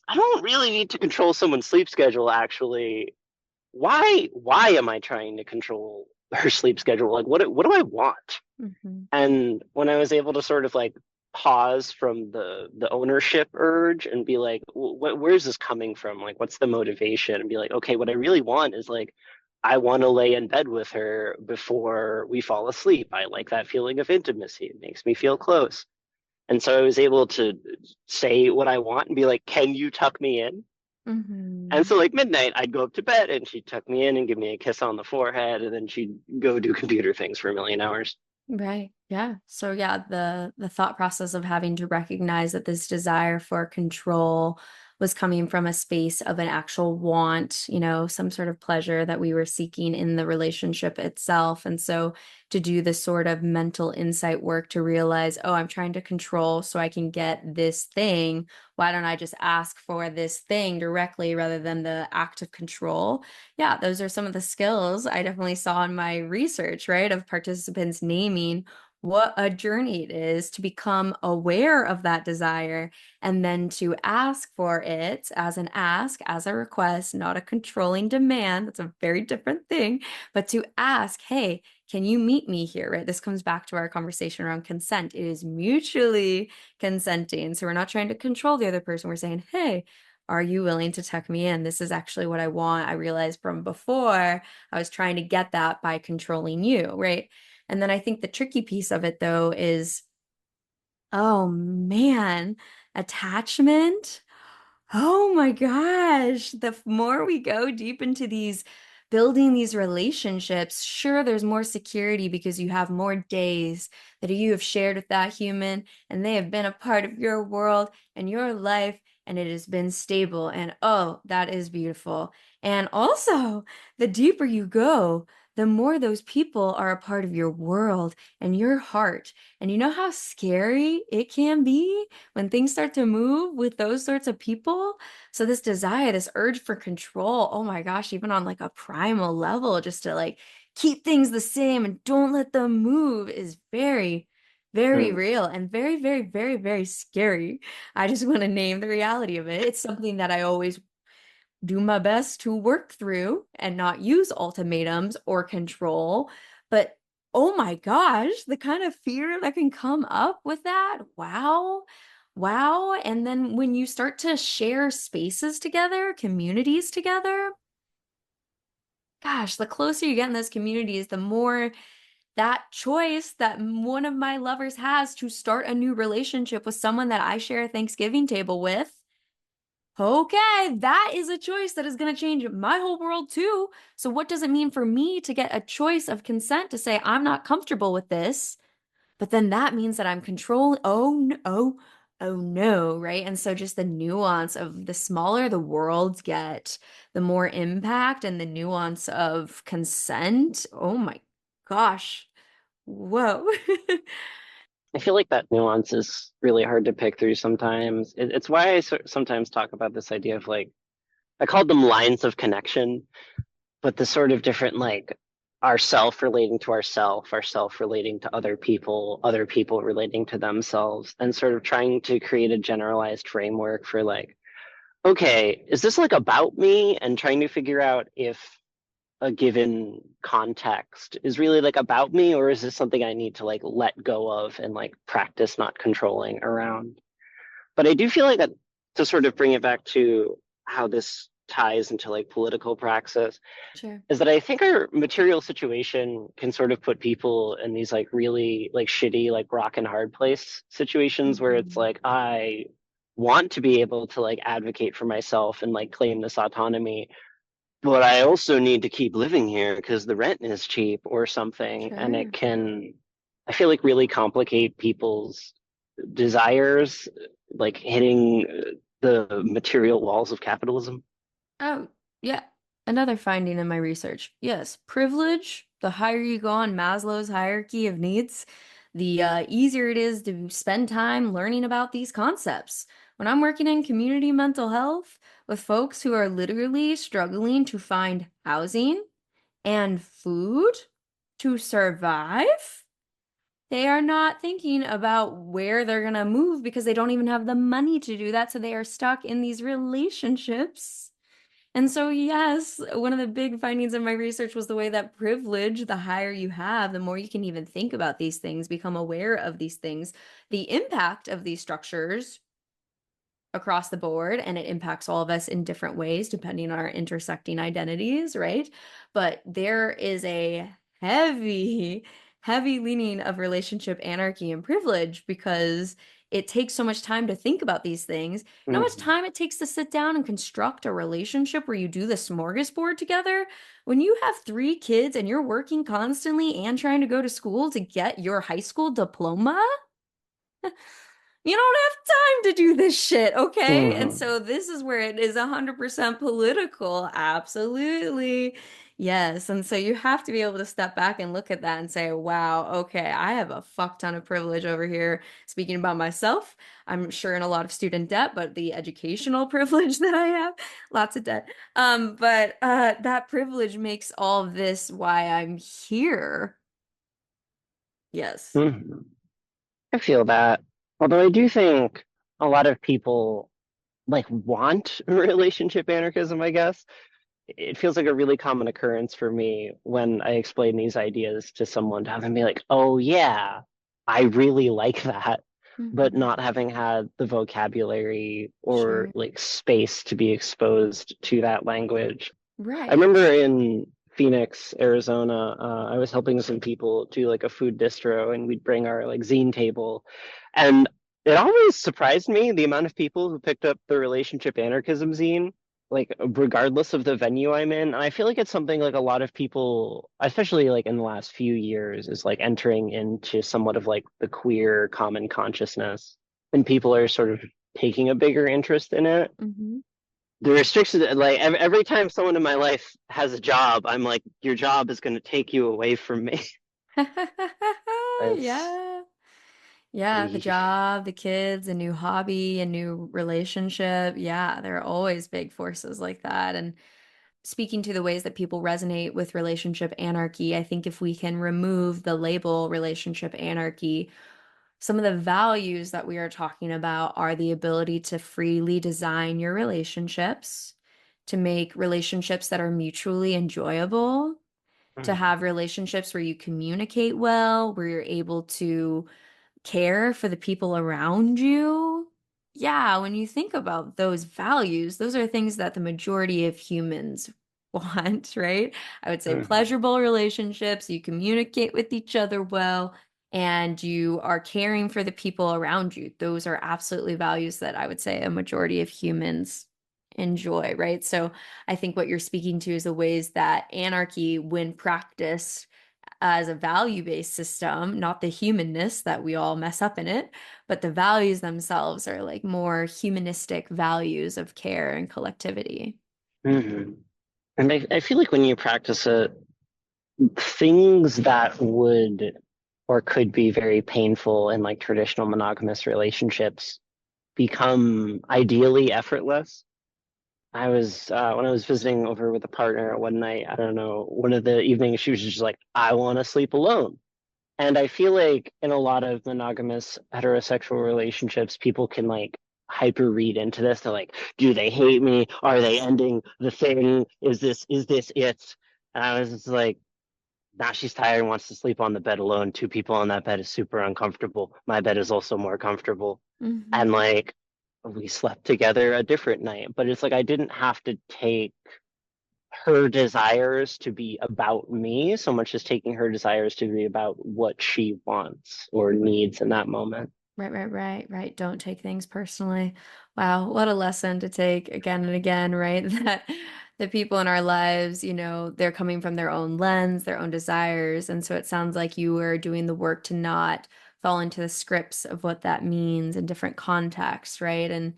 I don't really need to control someone's sleep schedule actually. Why am I trying to control her sleep schedule? Like what do I want? Mhm. And when I was able to sort of like pause from the ownership urge and be like, where's this coming from? Like, what's the motivation? And be like, okay, what I really want is like, I want to lay in bed with her before we fall asleep. I like that feeling of intimacy. It makes me feel close. And so I was able to say what I want and be like, can you tuck me in? And Mhm. so like midnight, I'd go up to bed and she'd tuck me in and give me a kiss on the forehead, and then she'd go do computer things for a million hours. Right. Yeah. So yeah, the thought process of having to recognize that this desire for control was coming from a space of an actual want, some sort of pleasure that we were seeking in the relationship itself. And so to do this sort of mental insight work to realize, oh, I'm trying to control so I can get this thing. Why don't I just ask for this thing directly rather than the act of control? Yeah, those are some of the skills I definitely saw in my research, right? Of participants naming what a journey it is to become aware of that desire and then to ask for it as an ask, as a request, not a controlling demand. That's a very different thing, but to ask, hey, can you meet me here, right? This comes back to our conversation around consent. It is mutually consenting. So we're not trying to control the other person. We're saying, hey, are you willing to tuck me in? This is actually what I want. I realized from before I was trying to get that by controlling you, right? And then I think the tricky piece of it though is, oh man, attachment. Oh my gosh. The more we go deep into these building these relationships, sure, there's more security because you have more days that you have shared with that human and they have been a part of your world and your life and it has been stable. And oh, that is beautiful. And also, the deeper you go, the more those people are a part of your world and your heart. And you know how scary it can be when things start to move with those sorts of people? So this desire, this urge for control, oh my gosh, even on like a primal level, just to like keep things the same and don't let them move is very, very Mm. real and very, very, very, very scary. I just want to name the reality of it. It's something that I always do my best to work through and not use ultimatums or control. But oh my gosh, the kind of fear that can come up with that. Wow. Wow. And then when you start to share spaces together, communities together, gosh, the closer you get in those communities, the more that choice that one of my lovers has to start a new relationship with someone that I share a Thanksgiving table with. Okay, that is a choice that is going to change my whole world too. So, what does it mean for me to get a choice of consent to say, I'm not comfortable with this? But then that means that I'm controlling. Oh, no, oh no, right? And so, just the nuance of the smaller the worlds get, the more impact and the nuance of consent. Oh my gosh. Whoa. I feel like that nuance is really hard to pick through sometimes. It's why I sometimes talk about this idea of like, I called them lines of connection, but the sort of different like ourself relating to ourself relating to other people relating to themselves, and sort of trying to create a generalized framework for like, okay, is this like about me? And trying to figure out if a given context is really like about me, or is this something I need to like let go of and like practice not controlling around? But I do feel like that, to sort of bring it back to how this ties into like political praxis, Sure. is that I think our material situation can sort of put people in these like really like shitty, like rock and hard place situations where it's Mhm. like, I want to be able to like advocate for myself and like claim this autonomy, but I also need to keep living here because the rent is cheap or something. And it Sure. can, I feel like, really complicate people's desires, like hitting the material walls of capitalism. Oh, yeah. Another finding in my research. Yes, privilege, the higher you go on Maslow's hierarchy of needs, the easier it is to spend time learning about these concepts. When I'm working in community mental health with folks who are literally struggling to find housing and food to survive, they are not thinking about where they're going to move because they don't even have the money to do that. So they are stuck in these relationships. And so, yes, one of the big findings of my research was the way that privilege, the higher you have, the more you can even think about these things, become aware of these things, the impact of these structures across the board, and it impacts all of us in different ways depending on our intersecting identities, right? But there is a heavy, heavy leaning of relationship anarchy and privilege because it takes so much time to think about these things. You know how much Mhm. time it takes to sit down and construct a relationship where you do the smorgasbord together? When you have three kids and you're working constantly and trying to go to school to get your high school diploma, you don't have time to do this shit, okay? And Mhm. so this is where it is 100% political. Absolutely. Yes. And so you have to be able to step back and look at that and say, wow, okay, I have a fuck ton of privilege over here. Speaking about myself, I'm sure in a lot of student debt, but the educational privilege that I have, lots of debt. But that privilege makes all of this why I'm here. Yes. Mhm. I feel that. Although I do think a lot of people like want relationship anarchism, I guess. It feels like a really common occurrence for me when I explain these ideas to someone to have them be like, oh, yeah, I really like that, but Mhm. not having had the vocabulary or Sure. like space to be exposed to that language. I Right. remember in Phoenix, Arizona, I was helping some people do like a food distro, and we'd bring our like zine table, and it always surprised me the amount of people who picked up the relationship anarchism zine, like regardless of the venue I'm in. And I feel like it's something like a lot of people, especially like in the last few years, is like entering into somewhat of like the queer common consciousness, and people are sort of taking a bigger interest in it. Hmm. the restrictions, like every time someone in my life has a job, I'm like, your job is going to take you away from me. It's Yeah. Yeah, the job, the kids, a new hobby, a new relationship. Yeah, there are always big forces like that. And speaking to the ways that people resonate with relationship anarchy, I think if we can remove the label relationship anarchy, some of the values that we are talking about are the ability to freely design your relationships, to make relationships that are mutually enjoyable, to Mhm. have relationships where you communicate well, where you're able to care for the people around you. Yeah, when you think about those values, those are things that the majority of humans want, right? I would say Mhm. pleasurable relationships, you communicate with each other well, and you are caring for the people around you. Those are absolutely values that I would say a majority of humans enjoy, right? So I think what you're speaking to is the ways that anarchy, when practiced, as a value-based system, not the humanness that we all mess up in it, but the values themselves are like more humanistic values of care and collectivity. Mhm. And I feel like when you practice it, things that would or could be very painful in like traditional monogamous relationships become ideally effortless. I was when I was visiting over with a partner one night, I don't know, one of the evenings she was just like, I want to sleep alone. And I feel like in a lot of monogamous heterosexual relationships, people can like hyper read into this. They're like, do they hate me? Are they ending the thing? Is this it? And I was just like, now she's tired and wants to sleep on the bed alone. Two people on that bed is super uncomfortable. My bed is also more comfortable. And Hmm. like we slept together a different night. But it's like I didn't have to take her desires to be about me so much as taking her desires to be about what she wants or needs in that moment. Right. Don't take things personally. Wow, what a lesson to take again and again, right? That the people in our lives, they're coming from their own lens, their own desires. And so it sounds like you were doing the work to not fall into the scripts of what that means in different contexts, right? And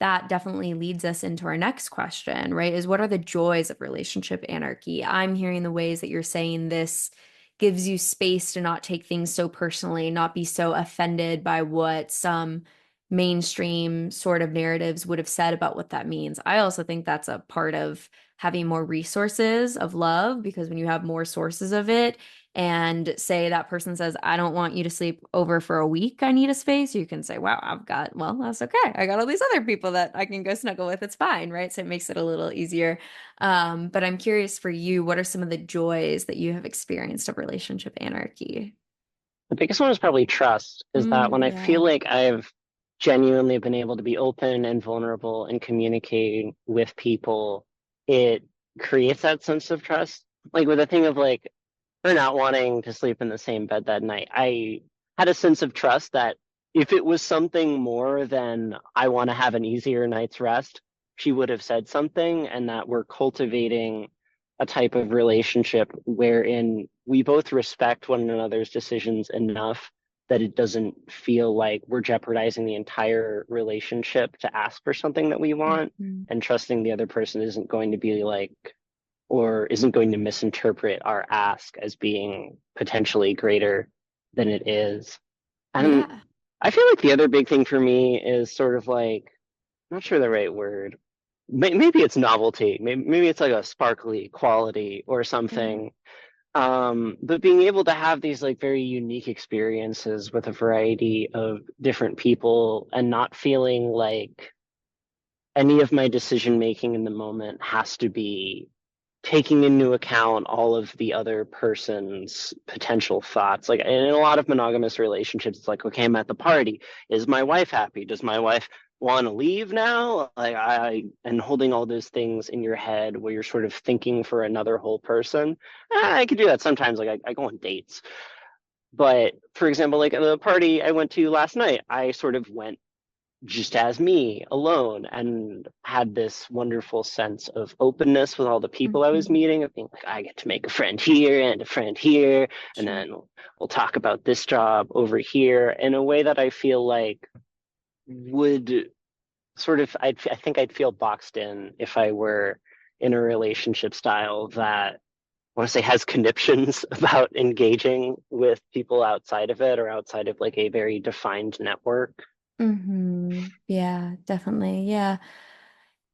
that definitely leads us into our next question, right? Is what are the joys of relationship anarchy? I'm hearing the ways that you're saying this gives you space to not take things so personally, not be so offended by what some mainstream sort of narratives would have said about what that means. I also think that's a part of having more resources of love because when you have more sources of it, and say that person says, I don't want you to sleep over for a week, I need a space, you can say, wow, well, that's okay. I got all these other people that I can go snuggle with. It's fine, right? So it makes it a little easier. But I'm curious for you, what are some of the joys that you have experienced of relationship anarchy? The biggest one is probably trust, is that when I feel Yeah. like I've genuinely been able to be open and vulnerable and communicate with people, it creates that sense of trust. Like with the thing of like her not wanting to sleep in the same bed that night, I had a sense of trust that if it was something more than I want to have an easier night's rest, she would have said something, and that we're cultivating a type of relationship wherein we both respect one another's decisions enough that it doesn't feel like we're jeopardizing the entire relationship to ask for something that we want, Mhm. and trusting the other person isn't going to be like or isn't going to misinterpret our ask as being potentially greater than it is. And Yeah. I feel like the other big thing for me is sort of like, I'm not sure the right word. Maybe it's novelty. Maybe it's like a sparkly quality or Yeah. something. But being able to have these like very unique experiences with a variety of different people and not feeling like any of my decision making in the moment has to be taking into account all of the other person's potential thoughts. Like in a lot of monogamous relationships, it's like, okay, I'm at the party. Is my wife happy? Does my wife want to leave now? Like and holding all those things in your head where you're sort of thinking for another whole person. I could do that sometimes. Like I go on dates. But for example, like at the party I went to last night, I sort of went just as me alone and had this wonderful sense of openness with all the people I was Mhm. meeting of being like, I get to make a friend here and a friend here, and Sure. then we'll talk about this job over here in a way that I feel like would sort of, I think I'd feel boxed in if I were in a relationship style that I want to say has conniptions about engaging with people outside of it or outside of like a very defined network. Yeah, definitely. Yeah.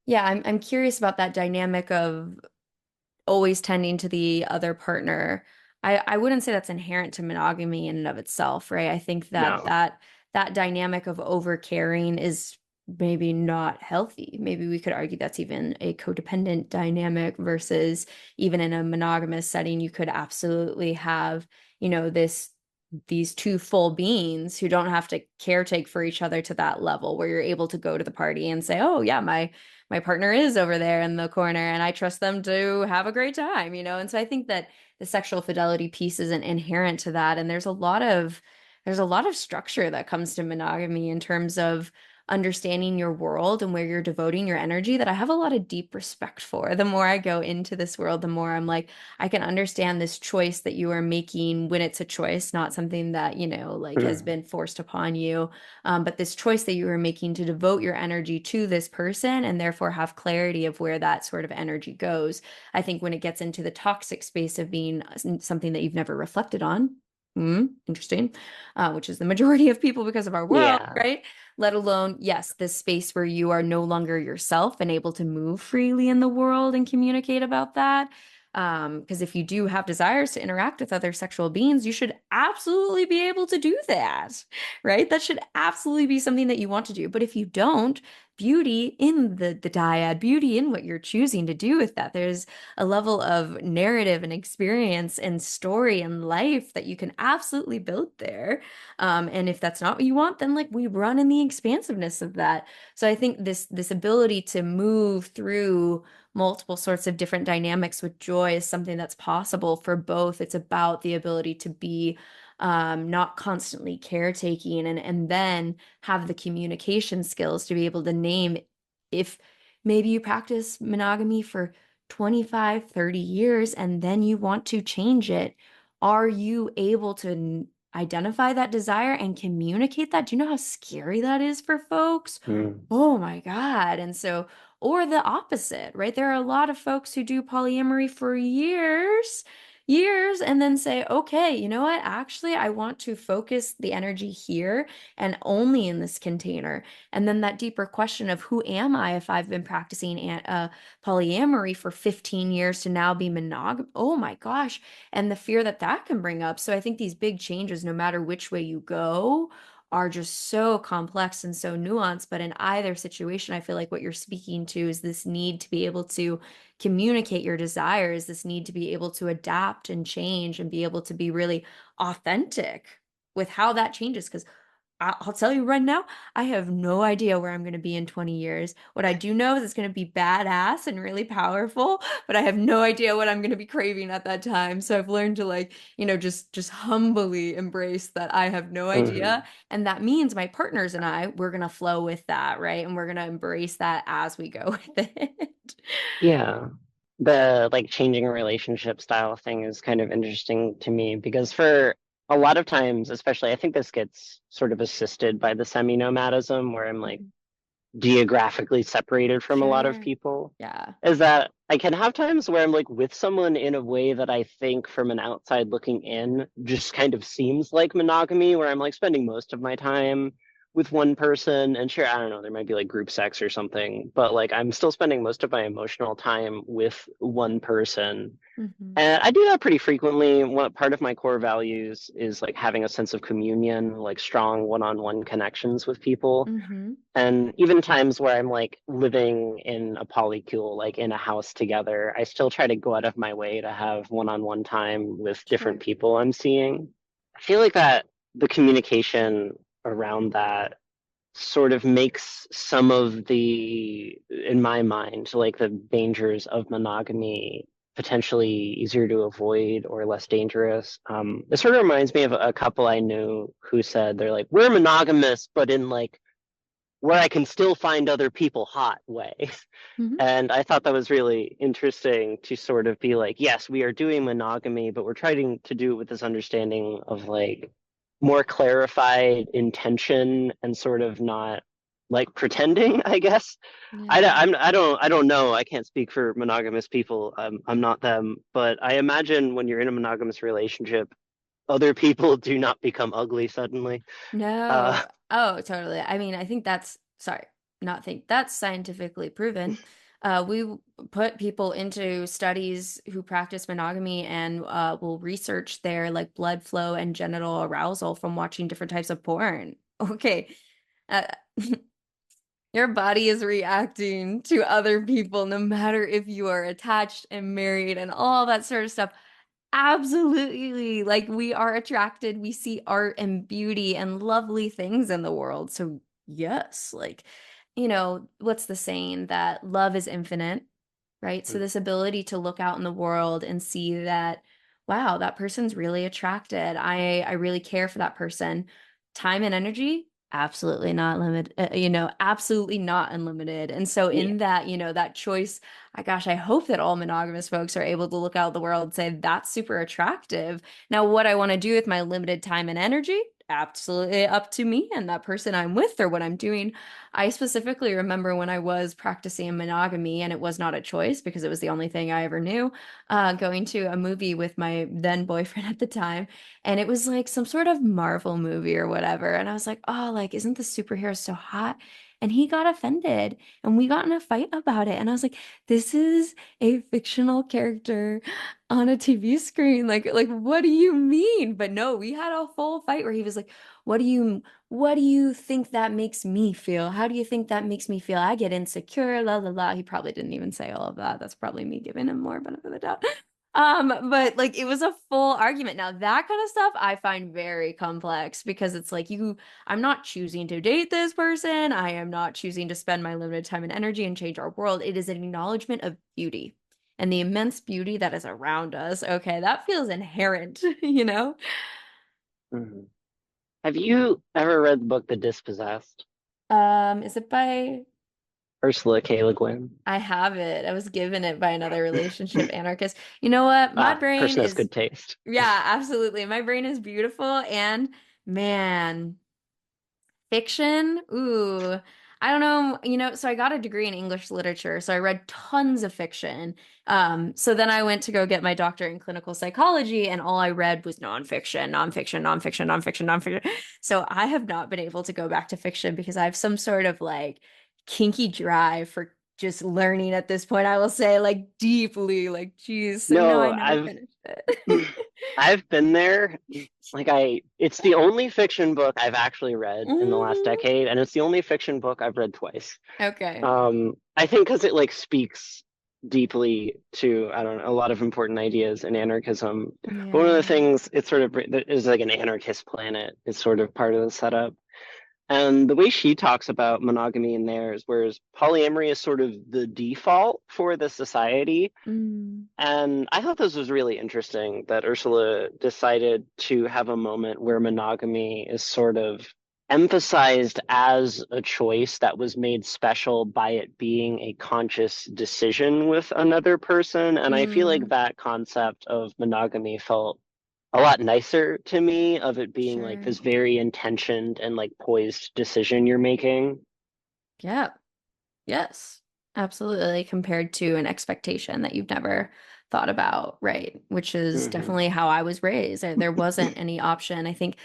Yeah, I'm curious about that dynamic of always tending to the other partner. I wouldn't say that's inherent to monogamy in and of itself, right? I think that No. that dynamic of over caring is maybe not healthy. Maybe we could argue that's even a codependent dynamic versus even in a monogamous setting, you could absolutely have, these two full beings who don't have to caretake for each other to that level where you're able to go to the party and say, "Oh, yeah, my partner is over there in the corner and I trust them to have a great time, you know?" And so I think that the sexual fidelity piece isn't inherent to that. And there's a lot of structure that comes to monogamy in terms of understanding your world and where you're devoting your energy that I have a lot of deep respect for. The more I go into this world, the more I'm like, I can understand this choice that you are making when it's a choice, not something that, like has Mm. been forced upon you. But this choice that you are making to devote your energy to this person and therefore have clarity of where that sort of energy goes. I think when it gets into the toxic space of being something that you've never reflected on, interesting, which is the majority of people because of our world, Yeah. right? Let alone, yes, this space where you are no longer yourself and able to move freely in the world and communicate about that. Because if you do have desires to interact with other sexual beings, you should absolutely be able to do that, right? That should absolutely be something that you want to do. But if you don't, beauty in the dyad, beauty in what you're choosing to do with that. There's a level of narrative and experience and story and life that you can absolutely build there. And if that's not what you want, then like we run in the expansiveness of that. So I think this ability to move through multiple sorts of different dynamics with joy is something that's possible for both. It's about the ability to be not constantly caretaking and then have the communication skills to be able to name if maybe you practice monogamy for 25, 30 years and then you want to change it. Are you able to identify that desire and communicate that? Do you know how scary that is for folks? Mm. Oh my God. And so, or the opposite, right? There are a lot of folks who do polyamory for years, and then say, okay, you know what? Actually, I want to focus the energy here and only in this container. And then that deeper question of who am I if I've been practicing polyamory for 15 years to now be monogam? Oh my gosh. And the fear that that can bring up. So I think these big changes, no matter which way you go, are just so complex and so nuanced. But in either situation, I feel like what you're speaking to is this need to be able to communicate your desires, this need to be able to adapt and change and be able to be really authentic with how that changes. Because I'll tell you right now, I have no idea where I'm going to be in 20 years. What I do know is it's going to be badass and really powerful, but I have no idea what I'm going to be craving at that time. So I've learned to like, just humbly embrace that I have no idea. Hmm. And that means my partners and we're going to flow with that, right? And we're going to embrace that as we go with it. Yeah. The like changing a relationship style thing is kind of interesting to me because for a lot of times, especially I think this gets sort of assisted by the semi-nomadism where I'm like geographically separated from a lot of Sure. people, Yeah. is that I can have times where I'm like with someone in a way that I think from an outside looking in just kind of seems like monogamy, where I'm like spending most of my time with one person. And sure, I don't know, there might be like group sex or something, but like I'm still spending most of my emotional time with one person. Hmm. And I do that pretty frequently. What part of my core values is like having a sense of communion, like strong one-on-one connections with people. Hmm. And even times where I'm like living in a polycule, like in a house together, I still try to go out of my way to have one-on-one time with different Sure. people I'm seeing. I feel like that the communication around that sort of makes some of the, in my mind, like the dangers of monogamy potentially easier to avoid or less dangerous. It sort of reminds me of a couple I knew who said they're like, we're monogamous, but in like where I can still find other people hot way. Hmm. And I thought that was really interesting to sort of be like, yes, we are doing monogamy, but we're trying to do it with this understanding of like more clarified intention and sort of not like pretending, I guess. Yeah. I don't know. I can't speak for monogamous people. I'm not them, but I imagine when you're in a monogamous relationship, other people do not become ugly suddenly. Uh, No. Oh, totally. I mean, I think that's, sorry, not think that's scientifically proven. We put people into studies who practice monogamy and will research their like blood flow and genital arousal from watching different types of porn. Okay. Uh, your body is reacting to other people, no matter if you are attached and married and all that sort of stuff. Absolutely. Like we are attracted, we see art and beauty and lovely things in the world. So, yes, like, what's the saying that love is infinite, right? So, this ability to look out in the world and see that, wow, that person's really attracted. I really care for that person. Time and energy, absolutely not limited, absolutely not unlimited. And so, yeah. in that, that choice, gosh, I hope that all monogamous folks are able to look out the world and say, that's super attractive. Now, what I want to do with my limited time and energy, absolutely up to me and that person I'm with or what I'm doing. I specifically remember when I was practicing monogamy and it was not a choice because it was the only thing I ever knew, going to a movie with my then boyfriend at the time. And it was like some sort of Marvel movie or whatever. And I was like, oh, like, isn't the superhero so hot? And he got offended and we got in a fight about it. And I was like, this is a fictional character on a TV screen. Like, what do you mean? But no, we had a full fight where he was like, what do you think that makes me feel? How do you think that makes me feel? I get insecure, la la la. He probably didn't even say all of that. That's probably me giving him more benefit of the doubt. But like it was a full argument. Now that kind of stuff I find very complex because it's like I'm not choosing to date this person. I am not choosing to spend my limited time and energy and change our world. It is an acknowledgement of beauty and the immense beauty that is around us. Okay, that feels inherent, you know? Mhm. Have you ever read the book The Dispossessed? Is it by Ursula K. Le Guin. I have it. I was given it by another relationship anarchist. You know what? My brain Person has is, good taste. yeah, absolutely. My brain is beautiful and man. Fiction? Ooh, I don't know. So I got a degree in English literature, so I read tons of fiction. So then I went to go get my doctorate in clinical psychology, and all I read was nonfiction, nonfiction, nonfiction, nonfiction, nonfiction. So I have not been able to go back to fiction because I have some sort of like kinky drive for just learning at this point. I will say like deeply, like, geez. So no, I No, never finished it. I've been there. It's the only fiction book I've actually read in the last Mhm. decade, and it's the only fiction book I've read twice. Okay. I think because it like speaks deeply to, I don't know, a lot of important ideas in anarchism. But one of the Yeah. things it's sort of is like an anarchist planet is sort of part of the setup. And the way she talks about monogamy in theirs, whereas polyamory is sort of the default for the society. Mm. And I thought this was really interesting that Ursula decided to have a moment where monogamy is sort of emphasized as a choice that was made special by it being a conscious decision with another person. And I feel like Mm. that concept of monogamy felt a lot nicer to me, of it being like Sure. this very intentioned and like poised decision you're making. Yeah. Yes. Absolutely. Compared to an expectation that you've never thought about, right? Which is Hmm. definitely how I was raised. There wasn't any option. I think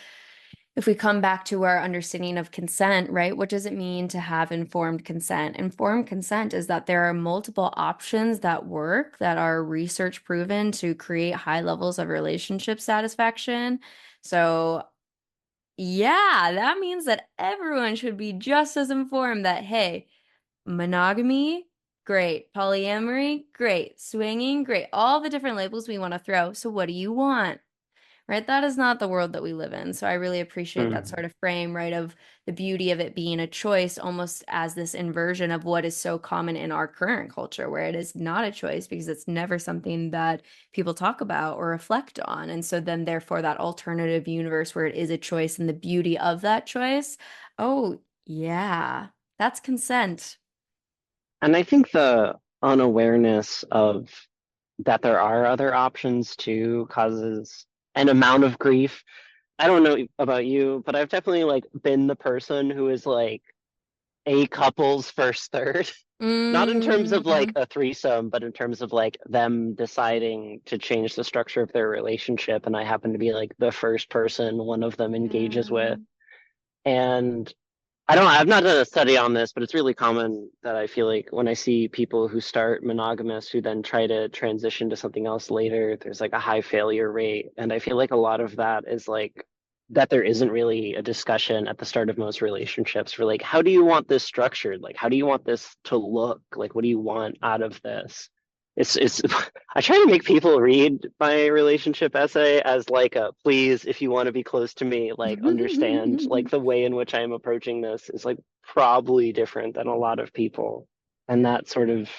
if we come back to our understanding of consent, right? What does it mean to have informed consent? Informed consent is that there are multiple options that work that are research proven to create high levels of relationship satisfaction. So yeah, that means that everyone should be just as informed that, hey, monogamy, great. Polyamory, great. Swinging, great. All the different labels we want to throw. So, what do you want? Right? That is not the world that we live in. So, I really appreciate that Hmm. sort of frame, right? Of the beauty of it being a choice, almost as this inversion of what is so common in our current culture, where it is not a choice because it's never something that people talk about or reflect on. And so, then therefore, that alternative universe where it is a choice and the beauty of that choice. Oh, yeah, that's consent. And I think the unawareness of that there are other options too causes an amount of grief. I don't know about you, but I've definitely like been the person who is like a couple's first third. Not in terms of like Mm, a threesome, but in terms of like them deciding to change the structure of their relationship. And I happen to be like the first person one of them engages yeah. with. And I don't, I've not done a study on this, but it's really common that I feel like when I see people who start monogamous who then try to transition to something else later, there's like a high failure rate. And I feel like a lot of that is like that there isn't really a discussion at the start of most relationships for like, how do you want this structured? Like, how do you want this to look? Like, what do you want out of this? It's I try to make people read my relationship essay as like a please, if you want to be close to me, like understand like the way in which I am approaching this is like probably different than a lot of people. And that sort of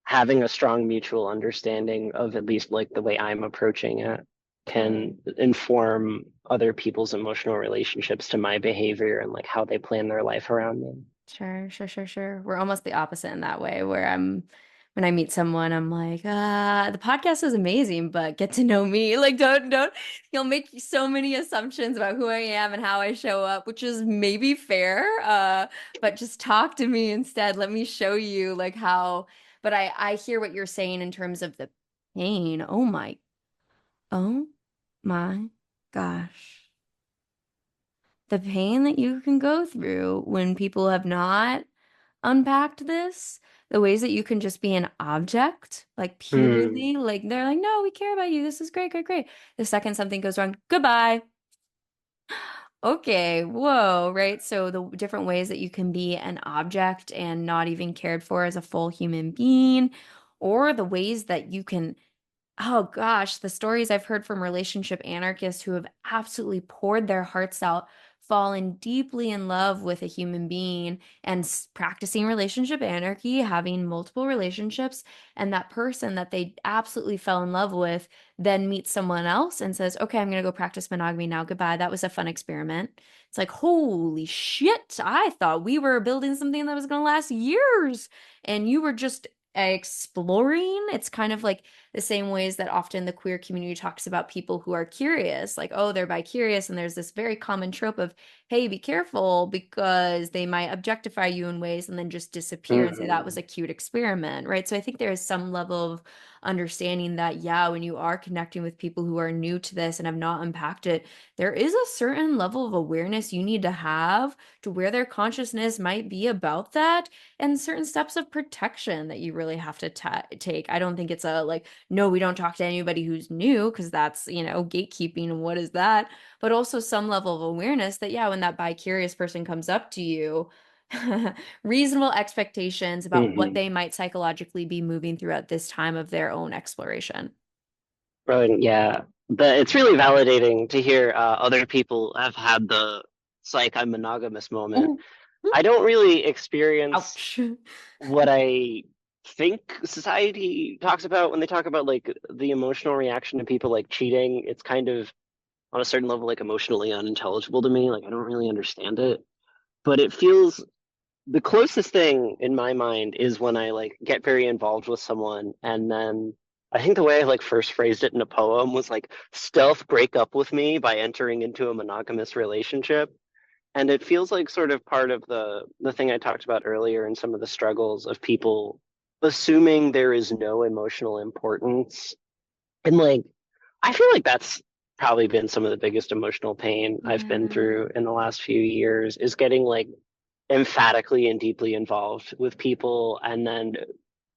having a strong mutual understanding of at least like the way I'm approaching it Sure. can inform other people's emotional relationships to my behavior and like how they plan their life around me. Sure, sure, sure, sure. We're almost the opposite in that way, where when I meet someone, I'm like, the podcast is amazing, but get to know me. Like, you'll make so many assumptions about who I am and how I show up, which is maybe fair. But just talk to me instead. Let me show you like how, but I hear what you're saying in terms of the pain. Oh my gosh. The pain that you can go through when people have not unpacked this, the ways that you can just be an object, like Hmm. purely, like they're like, no, we care about you. This is great, great, great. The second something goes wrong, goodbye. Okay, whoa, right? So the different ways that you can be an object and not even cared for as a full human being, or the ways that you can oh gosh, the stories I've heard from relationship anarchists who have absolutely poured their hearts out, fallen deeply in love with a human being and practicing relationship anarchy, having multiple relationships, and that person that they absolutely fell in love with then meets someone else and says, "Okay, I'm going to go practice monogamy now. Goodbye. That was a fun experiment." It's like, "Holy shit, I thought we were building something that was going to last years and you were just exploring." It's kind of like the same ways that often the queer community talks about people who are curious, like, oh, they're bi-curious. And there's this very common trope of, hey, be careful because they might objectify you in ways and then just disappear and say that was Hmm. a cute experiment, right? So I think there is some level of understanding that, yeah, when you are connecting with people who are new to this and have not unpacked it, there is a certain level of awareness you need to have to where their consciousness might be about that and certain steps of protection that you really have to take. I don't think it's a like, no, we don't talk to anybody who's new because that's, gatekeeping and what is that? But also some level of awareness that, yeah, when that bi-curious person comes up to you, reasonable expectations about what Hmm. they might psychologically be moving through at this time of their own exploration. Brilliant. Yeah. But it's really validating to hear other people have had the psych I'm monogamous moment. Ooh, I don't really experience ouch. what I think society talks about when they talk about like the emotional reaction to people like cheating. It's kind of on a certain level like emotionally unintelligible to me. Like I don't really understand it. But it feels the closest thing in my mind is when I like get very involved with someone and then I think the way I like first phrased it in a poem was like stealth break up with me by entering into a monogamous relationship. And it feels like sort of part of the thing I talked about earlier and some of the struggles of people assuming there is no emotional importance. And like I feel like that's probably been some of the biggest emotional pain I've been Yeah. through in the last few years is getting like emphatically and deeply involved with people and then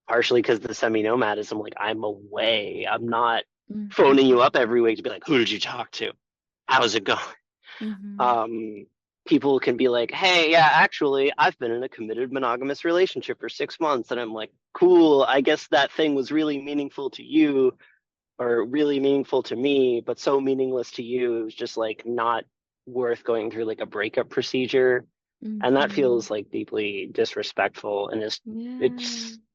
partially because the semi-nomadism like I'm away, I'm not phoning you Hmm. up every week to be like who did you talk to, how's it going. Hmm. um People can be like hey yeah actually I've been in a committed monogamous relationship for 6 months and I'm like cool, I guess that thing was really meaningful to you or really meaningful to me but so meaningless to you it was just like not worth going through like a breakup procedure. And that Hmm. feels like deeply disrespectful and is Yeah.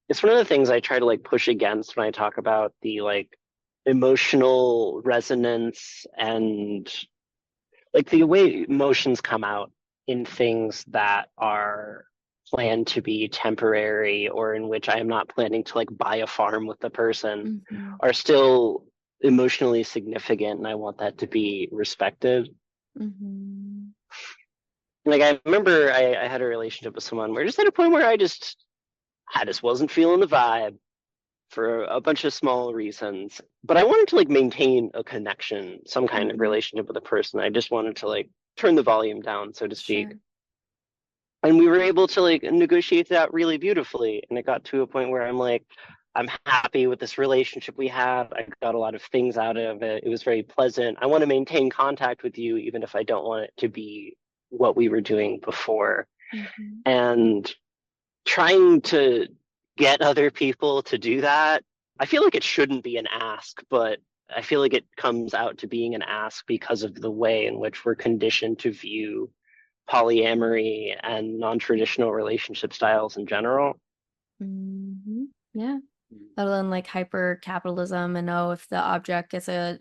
it's one of the things I try to like push against when I talk about the like emotional resonance and like the way emotions come out in things that are planned to be temporary or in which I am not planning to like buy a farm with the person Hmm. are still emotionally significant and I want that to be respected. Hmm. like I remember I had a relationship with someone where just at a point where I just wasn't feeling the vibe for a bunch of small reasons. But I wanted to like maintain a connection, some kind of Mm-hmm. relationship with a person. I just wanted to like turn the volume down, so to speak. Sure. And we were able to like negotiate that really beautifully. And it got to a point where I'm like, I'm happy with this relationship we have. I got a lot of things out of it. It was very pleasant. I want to maintain contact with you, even if I don't want it to be what we were doing before. Mm-hmm. And trying to get other people to do that, I feel like it shouldn't be an ask, but I feel like it comes out to being an ask because of the way in which we're conditioned to view polyamory and non-traditional relationship styles in general. Mm-hmm. Yeah. Let alone like hyper capitalism and oh, if the object gets a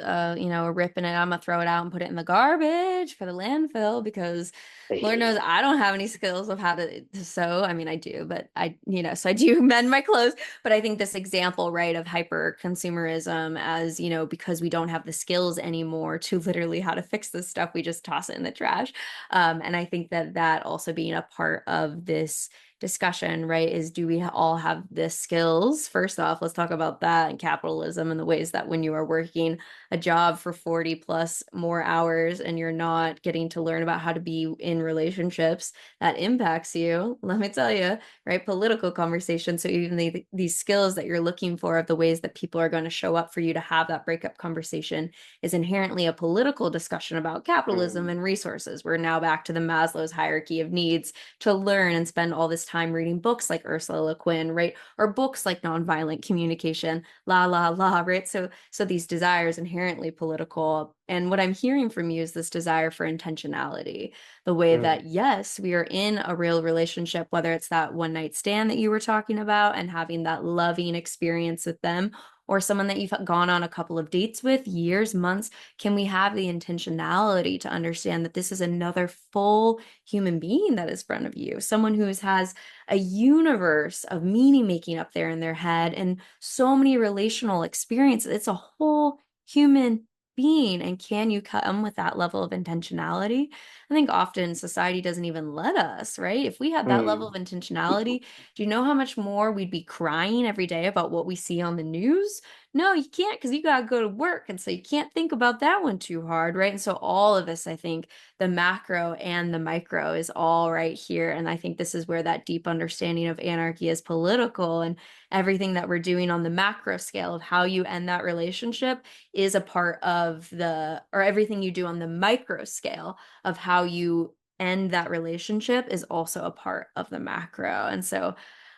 rip in it, I'm gonna throw it out and put it in the garbage for the landfill because Lord knows I don't have any skills of how to sew. I mean, I do, but so I do mend my clothes. But I think this example, right, of hyper consumerism as, because we don't have the skills anymore to literally how to fix this stuff, we just toss it in the trash. And I think that that also being a part of this discussion, right, is do we all have the skills? First off, let's talk about that and capitalism and the ways that when you are working a job for 40 plus more hours and you're not getting to learn about how to be in relationships, that impacts you. Let me tell you, right? Political conversation. So even these skills that you're looking for of the ways that people are going to show up for you to have that breakup conversation is inherently a political discussion about capitalism Mm, and resources. We're now back to the Maslow's hierarchy of needs to learn and spend all this time reading books like Ursula Le Guin, right? Or books like Nonviolent Communication, la la la, right? So these desires inherently political. And what I'm hearing from you is this desire for intentionality, the way mm, that yes, we are in a real relationship, whether it's that one night stand that you were talking about and having that loving experience with them, or someone that you've gone on a couple of dates with, years, months, can we have the intentionality to understand that this is another full human being that is in front of you, someone who has a universe of meaning making up there in their head and so many relational experiences. It's a whole human being. And can you come with that level of intentionality? I think often society doesn't even let us, right? If we had that level of mm. intentionality, do you know how much more we'd be crying every day about what we see on the news? No, you can't because you got to go to work. And so you can't think about that one too hard, right? And so all of this, I think, the macro and the micro is all right here. And I think this is where that deep understanding of anarchy is political and everything that we're doing on the macro scale of how you end that relationship is a part of or everything you do on the micro scale of how you end that relationship is also a part of the macro. And so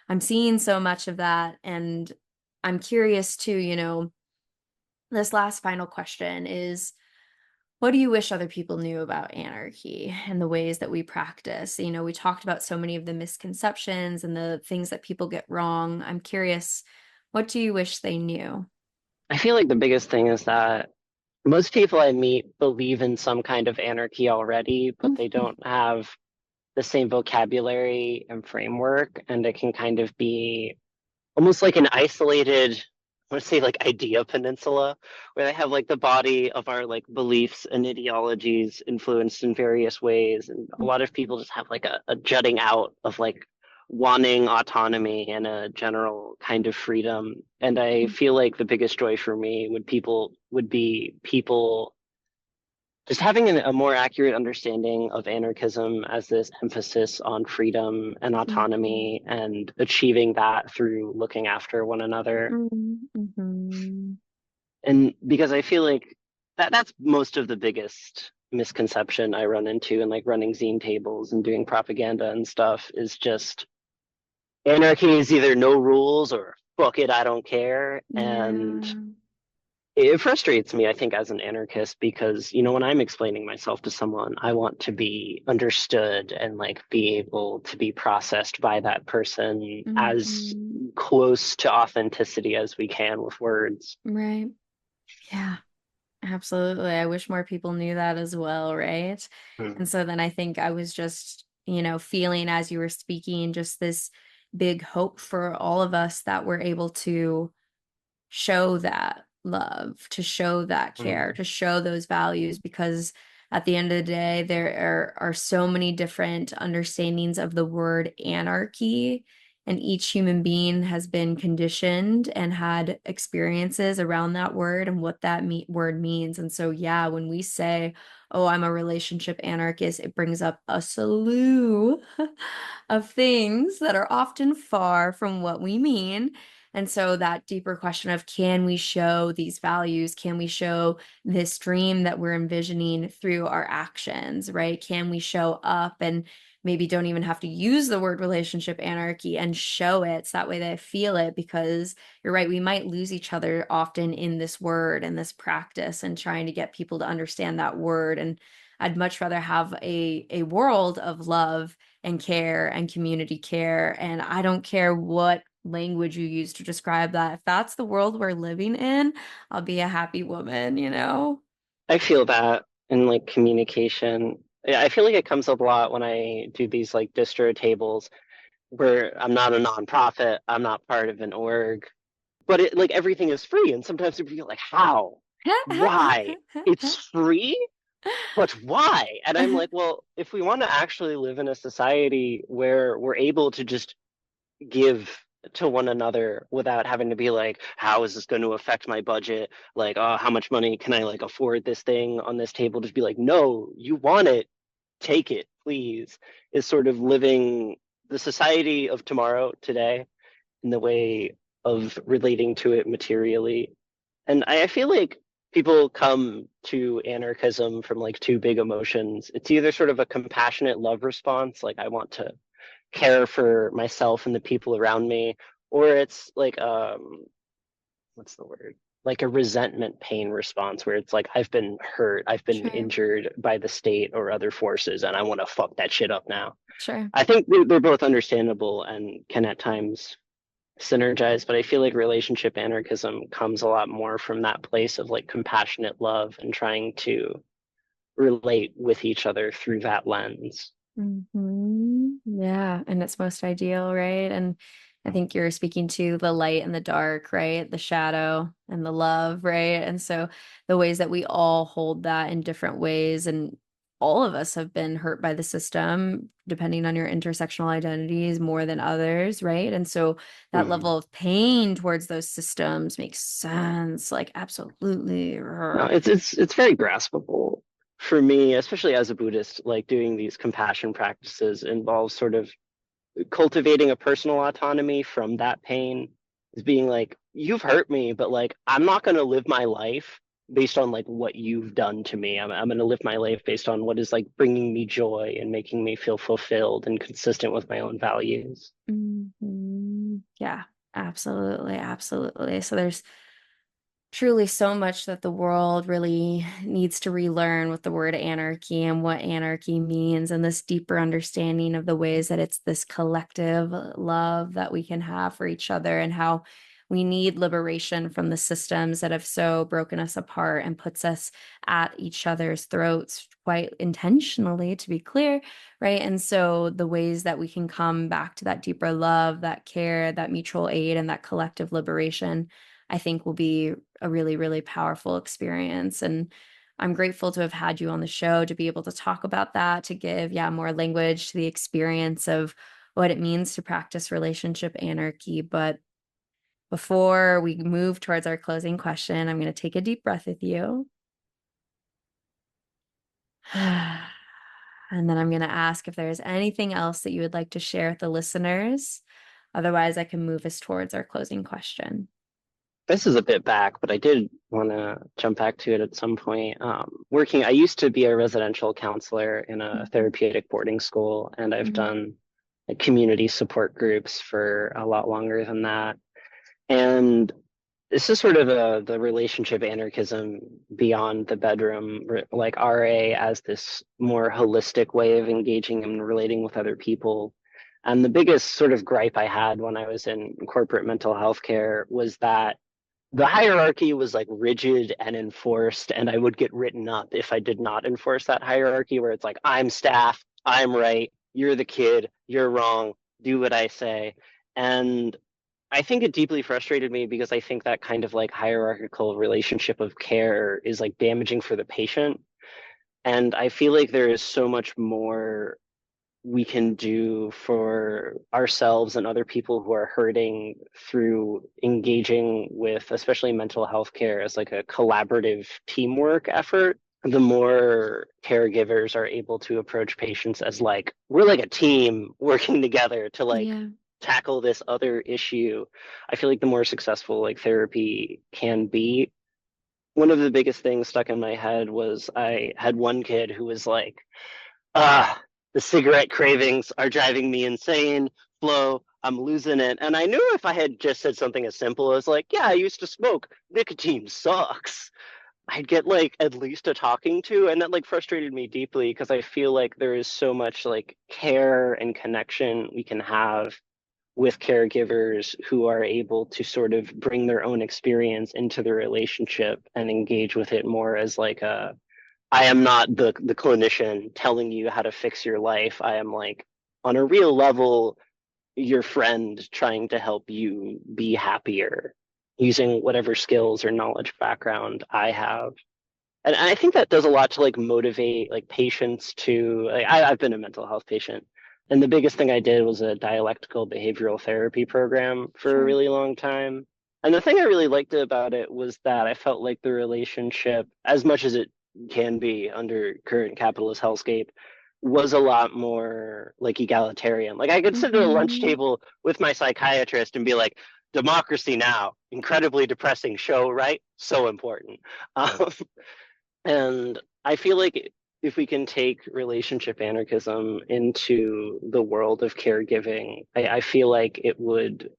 I'm seeing so much of that. And I'm curious too, this last final question is what do you wish other people knew about anarchy and the ways that we practice? We talked about so many of the misconceptions and the things that people get wrong. I'm curious, what do you wish they knew? I feel like the biggest thing is that most people I meet believe in some kind of anarchy already, but they don't have the same vocabulary and framework, and it can kind of be almost like an isolated, I want to say like idea peninsula, where they have like the body of our like beliefs and ideologies influenced in various ways. And a lot of people just have like a jutting out of like wanting autonomy and a general kind of freedom. And I feel like the biggest joy for me would be people just having a more accurate understanding of anarchism as this emphasis on freedom and Mhm. autonomy and achieving that through looking after one another. Mhm. And because I feel like that's most of the biggest misconception I run into in like running zine tables and doing propaganda and stuff is just anarchy is either no rules or fuck it, I don't care. And Yeah. it frustrates me, I think, as an anarchist because, when I'm explaining myself to someone, I want to be understood and like be able to be processed by that person as Mhm. close to authenticity as we can with words. Right. Yeah. Absolutely. I wish more people knew that as well, right? Mm, And so then I think I was just, feeling as you were speaking, just this big hope for all of us that we're able to show that love, to show that care, mm, to show those values, because at the end of the day, there are so many different understandings of the word anarchy, and each human being has been conditioned and had experiences around that word and what that word means. And so, yeah, when we say, oh, I'm a relationship anarchist, it brings up a slew of things that are often far from what we mean. And so that deeper question of, can we show these values? Can we show this dream that we're envisioning through our actions, right? Can we show up and maybe don't even have to use the word relationship anarchy and show it so that way they feel it? Because you're right, we might lose each other often in this word and this practice and trying to get people to understand that word. And I'd much rather have a world of love and care and community care. And I don't care what language you use to describe that. If that's the world we're living in, I'll be a happy woman, you know? I feel that in like communication. Yeah, I feel like it comes up a lot when I do these like distro tables where I'm not a nonprofit, I'm not part of an org, but it like everything is free. And sometimes people feel like, how? Why? It's free? But why? And I'm like, well, if we want to actually live in a society where we're able to just give to one another without having to be like, how is this going to affect my budget? Like, oh, how much money can I like afford this thing on this table? Just be like, no, you want it, take it, please. Is sort of living the society of tomorrow today in the way of relating to it materially. And I feel like people come to anarchism from like two big emotions. It's either sort of a compassionate love response, like I want to care for myself and the people around me, or it's like what's the word? Like a resentment pain response where it's like I've been hurt, I've been Sure, injured by the state or other forces, and I want to fuck that shit up now. sure. I think they're both understandable and can at times synergize, but I feel like relationship anarchism comes a lot more from that place of like compassionate love and trying to relate with each other through that lens. Yeah, and it's most ideal, right? And I think you're speaking to the light and the dark, right? The shadow and the love, right? And so the ways that we all hold that in different ways, and all of us have been hurt by the system, depending on your intersectional identities more than others, right? And so that Mhm. level of pain towards those systems makes sense, like absolutely. No, it's very graspable for me, especially as a Buddhist. Like doing these compassion practices involves sort of cultivating a personal autonomy from that pain. Is being like, you've hurt me, but like I'm not going to live my life based on like what you've done to me. I'm going to live my life based on what is like bringing me joy and making me feel fulfilled and consistent with my own values. Yeah, absolutely, absolutely. So there's truly so much that the world really needs to relearn with the word anarchy and what anarchy means, and this deeper understanding of the ways that it's this collective love that we can have for each other, and how we need liberation from the systems that have so broken us apart and puts us at each other's throats quite intentionally, to be clear, right? And so the ways that we can come back to that deeper love, that care, that mutual aid, and that collective liberation, I think will be a really, really powerful experience. And I'm grateful to have had you on the show to be able to talk about that, to give, yeah, more language to the experience of what it means to practice relationship anarchy. But before we move towards our closing question, I'm going to take a deep breath with you. And then I'm going to ask if there's anything else that you would like to share with the listeners. Otherwise, I can move us towards our closing question. This is a bit back, but I did want to jump back to it at some point. I used to be a residential counselor in a Mhm. therapeutic boarding school, and I've Mhm. done like community support groups for a lot longer than that. And this is sort of the relationship anarchism beyond the bedroom, like RA as this more holistic way of engaging and relating with other people. And the biggest sort of gripe I had when I was in corporate mental health care was that the hierarchy was like rigid and enforced, and I would get written up if I did not enforce that hierarchy, where it's like, I'm staff, I'm right, you're the kid, you're wrong, do what I say. And I think it deeply frustrated me because I think that kind of like hierarchical relationship of care is like damaging for the patient. And I feel like there is so much more we can do for ourselves and other people who are hurting through engaging with, especially mental health care, as like a collaborative teamwork effort. The more caregivers are able to approach patients as like, we're like a team working together to like Yeah. tackle this other issue, I feel like the more successful like therapy can be. One of the biggest things stuck in my head was I had one kid who was like, ah, the cigarette cravings are driving me insane. Flo, I'm losing it. And I knew if I had just said something as simple as like, yeah, I used to smoke. Nicotine sucks. I'd get like at least a talking to, and that like frustrated me deeply because I feel like there is so much like care and connection we can have with caregivers who are able to sort of bring their own experience into the relationship and engage with it more as like a I am not the clinician telling you how to fix your life. I am like on a real level your friend trying to help you be happier using whatever skills or knowledge background I have. And I think that does a lot to like motivate like patients to like I've been a mental health patient. And the biggest thing I did was a dialectical behavioral therapy program for a Sure. really long time. And the thing I really liked about it was that I felt like the relationship, as much as it can be under current capitalist hellscape, was a lot more like egalitarian. Like I could sit at a lunch Mm-hmm. table with my psychiatrist and be like, democracy now, incredibly depressing show, right? So important. Um, and I feel like if we can take relationship anarchism into the world of caregiving, I feel like it would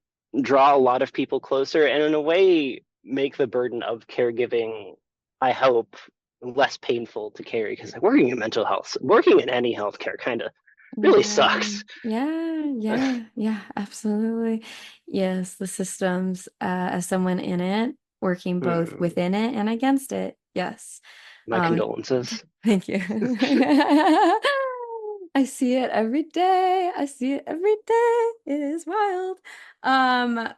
draw a lot of people closer and, in a way, make the burden of caregiving, I hope, less painful to carry. Because like, working in mental health, working in any healthcare kind of really Yeah, sucks. yeah, absolutely. Yes, the systems, as someone in it, working both Hmm. within it and against it. Yes. My Um, condolences. Thank you. I see it every day. I see it every day. It is wild. Um,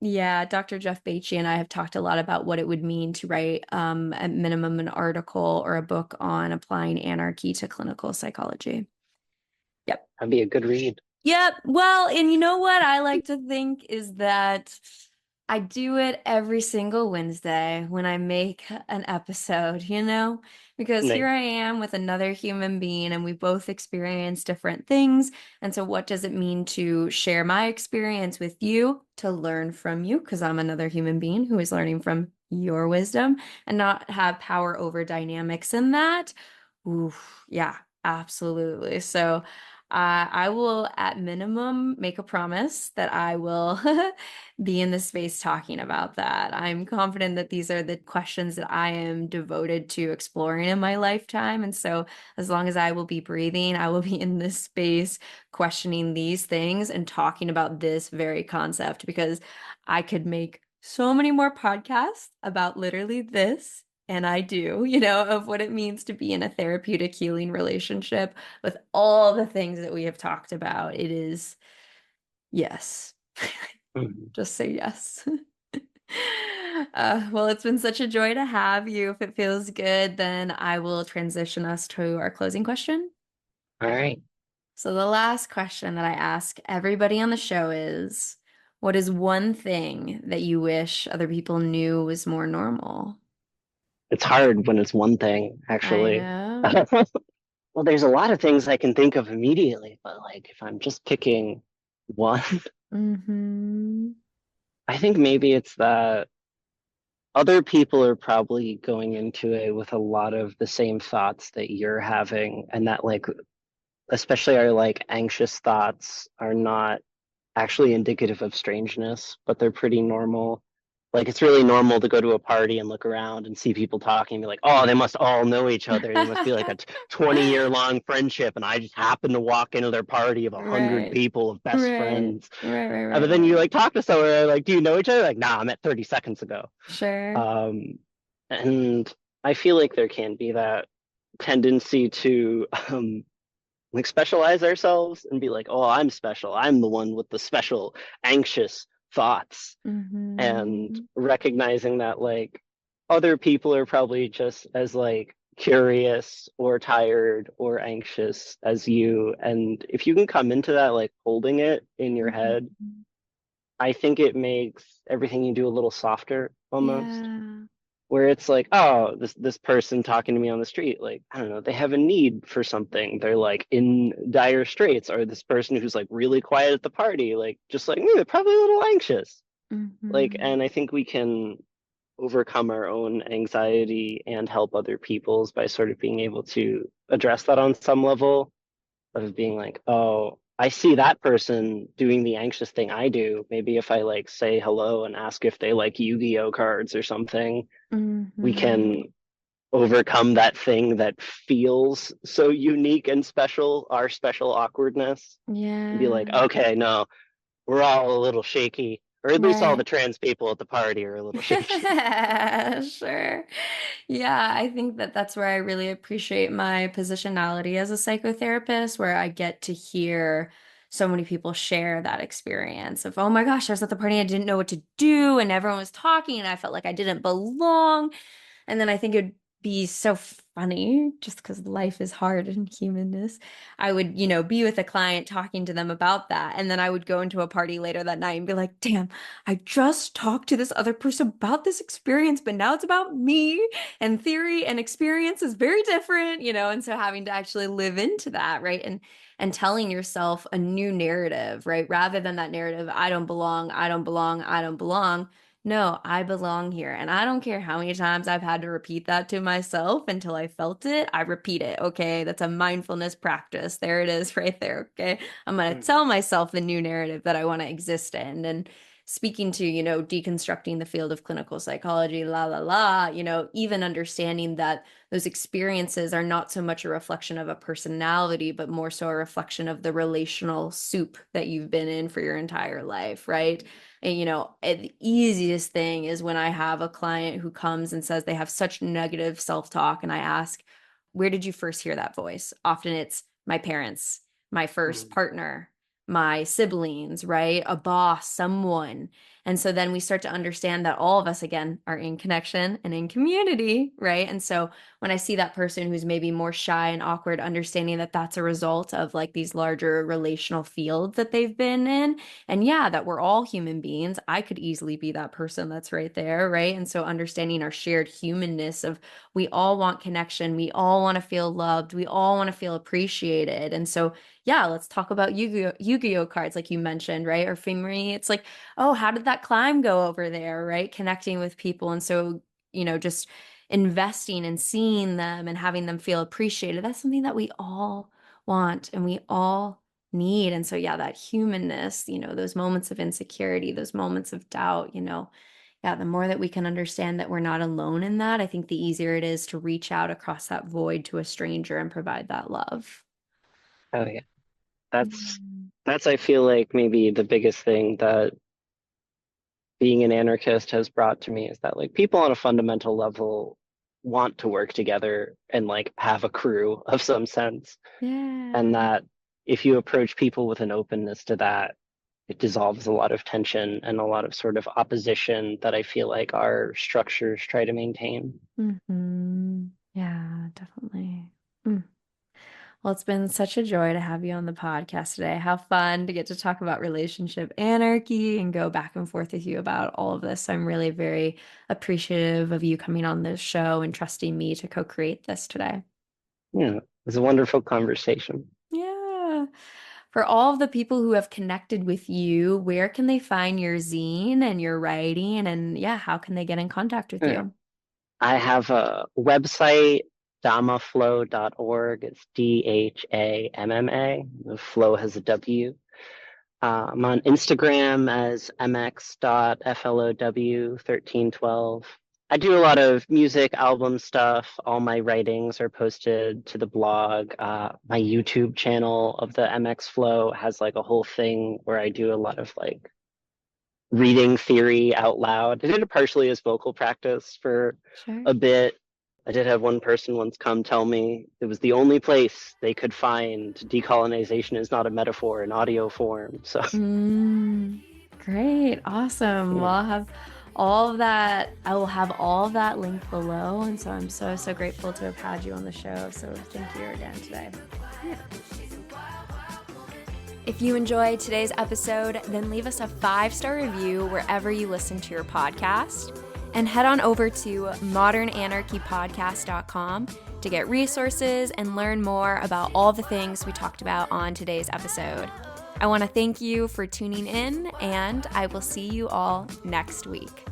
yeah, Dr. Jeff Beachy and I have talked a lot about what it would mean to write, at minimum, an article or a book on applying anarchy to clinical psychology. Yep. That'd be a good read. Yep. Well, and you know what I like to think is that I do it every single Wednesday when I make an episode, because here Nice. I am with another human being and we both experience different things. And so, what does it mean to share my experience with you, to learn from you, because I'm another human being who is learning from your wisdom and not have power over dynamics in that? Oof, yeah, absolutely. So, I will, at minimum, make a promise that I will be in the space talking about that. I'm confident that these are the questions that I am devoted to exploring in my lifetime. And so, as long as I will be breathing, I will be in this space questioning these things and talking about this very concept because I could make so many more podcasts about literally this. And I do, of what it means to be in a therapeutic healing relationship with all the things that we have talked about. It is yes. Mhm. Just say yes. Well, it's been such a joy to have you. If it feels good, then I will transition us to our closing question. All right. So, the last question that I ask everybody on the show is, what is one thing that you wish other people knew was more normal? It's hard when it's one thing, I actually. know. Well, there's a lot of things I can think of immediately, but like if I'm just picking one, Mm-hmm. I think maybe it's that other people are probably going into it with a lot of the same thoughts that you're having, and that like especially our like anxious thoughts are not actually indicative of strangeness, but they're pretty normal. Like it's really normal to go to a party and look around and see people talking and be like, oh, they must all know each other. They must be like a 20-year long friendship. And I just happened to walk into their party of 100 Right. people of best Right. friends. Right, right, But right, then you right. like talk to someone and like, do you know each other? Like, nah, I met 30 seconds ago. Sure. Um, and I feel like there can be that tendency to like specialize ourselves and be like, oh, I'm special. I'm the one with the special anxious thoughts. And Mm-hmm. recognizing that like other people are probably just as like curious or tired or anxious as you. And if you can come into that like holding it in your head, Mhm. I think it makes everything you do a little softer almost. Yeah. Where it's like, oh, this person talking to me on the street, like, I don't know, they have a need for something. They're like in dire straits, or this person who's like really quiet at the party, like just like me, they're probably a little anxious. Like, Hmm. and I think we can overcome our own anxiety and help other people's by sort of being able to address that on some level of being like, oh, I see that person doing the anxious thing I do. Maybe if I like say hello and ask if they like Yu-Gi-Oh cards or something, we Hmm. can overcome that thing that feels so unique and special, our special awkwardness, and be like, Yeah. okay, no, we're all a little shaky, or at least all Right. the trans people at the party are a little shaky. Sure. Yeah, I think that that's where I really appreciate my positionality as a psychotherapist, where I get to hear so many people share that experience of, oh my gosh, I was at the party, I didn't know what to do, and everyone was talking, and I felt like I didn't belong. And then I think it'd be so funny just because life is hard and humanness. I would, be with a client talking to them about that. And then I would go into a party later that night and be like, damn, I just talked to this other person about this experience, but now it's about me. And theory and experience is very different, and so having to actually live into that, right? And telling yourself a new narrative, right? Rather than that narrative, I don't belong, I don't belong, I don't belong. No, I belong here. And I don't care how many times I've had to repeat that to myself until I felt it. I repeat it. Okay. That's a mindfulness practice. There it is right there. Okay. I'm going to Mm. tell myself the new narrative that I want to exist in. And speaking to, deconstructing the field of clinical psychology, la, la, la, even understanding that those experiences are not so much a reflection of a personality, but more so a reflection of the relational soup that you've been in for your entire life, right? And, the easiest thing is when I have a client who comes and says they have such negative self-talk, and I ask, where did you first hear that voice? Often it's my parents, my first Mm. partner, my siblings, right? A boss, someone. And so then we start to understand that all of us, again, are in connection and in community, right? And so when I see that person who's maybe more shy and awkward, understanding that that's a result of like these larger relational fields that they've been in, and yeah, that we're all human beings. I could easily be that person that's right there, right? And so understanding our shared humanness of we all want connection, we all want to feel loved, we all want to feel appreciated. And so yeah, let's talk about Yu-Gi-Oh cards like you mentioned, right? Or Fingri. It's like, oh, how did that climb go over there, right? Connecting with people. And so, just investing and seeing them and having them feel appreciated. That's something that we all want and we all need. And so, yeah, that humanness, those moments of insecurity, those moments of doubt, yeah, the more that we can understand that we're not alone in that, I think the easier it is to reach out across that void to a stranger and provide that love. Oh yeah, that's Mm. that's I feel like maybe the biggest thing that being an anarchist has brought to me is that like people on a fundamental level want to work together and like have a crew of some sense, and Yeah. that if you approach people with an openness to that, it dissolves a lot of tension and a lot of sort of opposition that I feel like our structures try to maintain. Yeah, definitely. Mm. Well, it's been such a joy to have you on the podcast today. How fun to get to talk about relationship anarchy and go back and forth with you about all of this. I'm really very appreciative of you coming on this show and trusting me to co-create this today. Yeah, it was a wonderful conversation. Yeah. For all of the people who have connected with you, where can they find your zine and your writing? And yeah, how can they get in contact with Yeah. you? I have a website, dhammaflow.org. It's Dhamma. The flow has a W. I'm on Instagram as mx.flow1312. I do a lot of music, album stuff. All my writings are posted to the blog. My YouTube channel of the MX Flow has like a whole thing where I do a lot of like reading theory out loud. I did it partially as vocal practice for Sure. a bit. I did have one person once come tell me it was the only place they could find decolonization is not a metaphor in audio form. So, Great. Awesome. Well, yeah. I'll have all of that, I will have all of that linked below. And so I'm so, so grateful to have had you on the show. So thank you again today. Yeah. If you enjoyed today's episode, then leave us a 5-star review wherever you listen to your podcast. And head on over to modernanarchypodcast.com to get resources and learn more about all the things we talked about on today's episode. I want to thank you for tuning in, and I will see you all next week.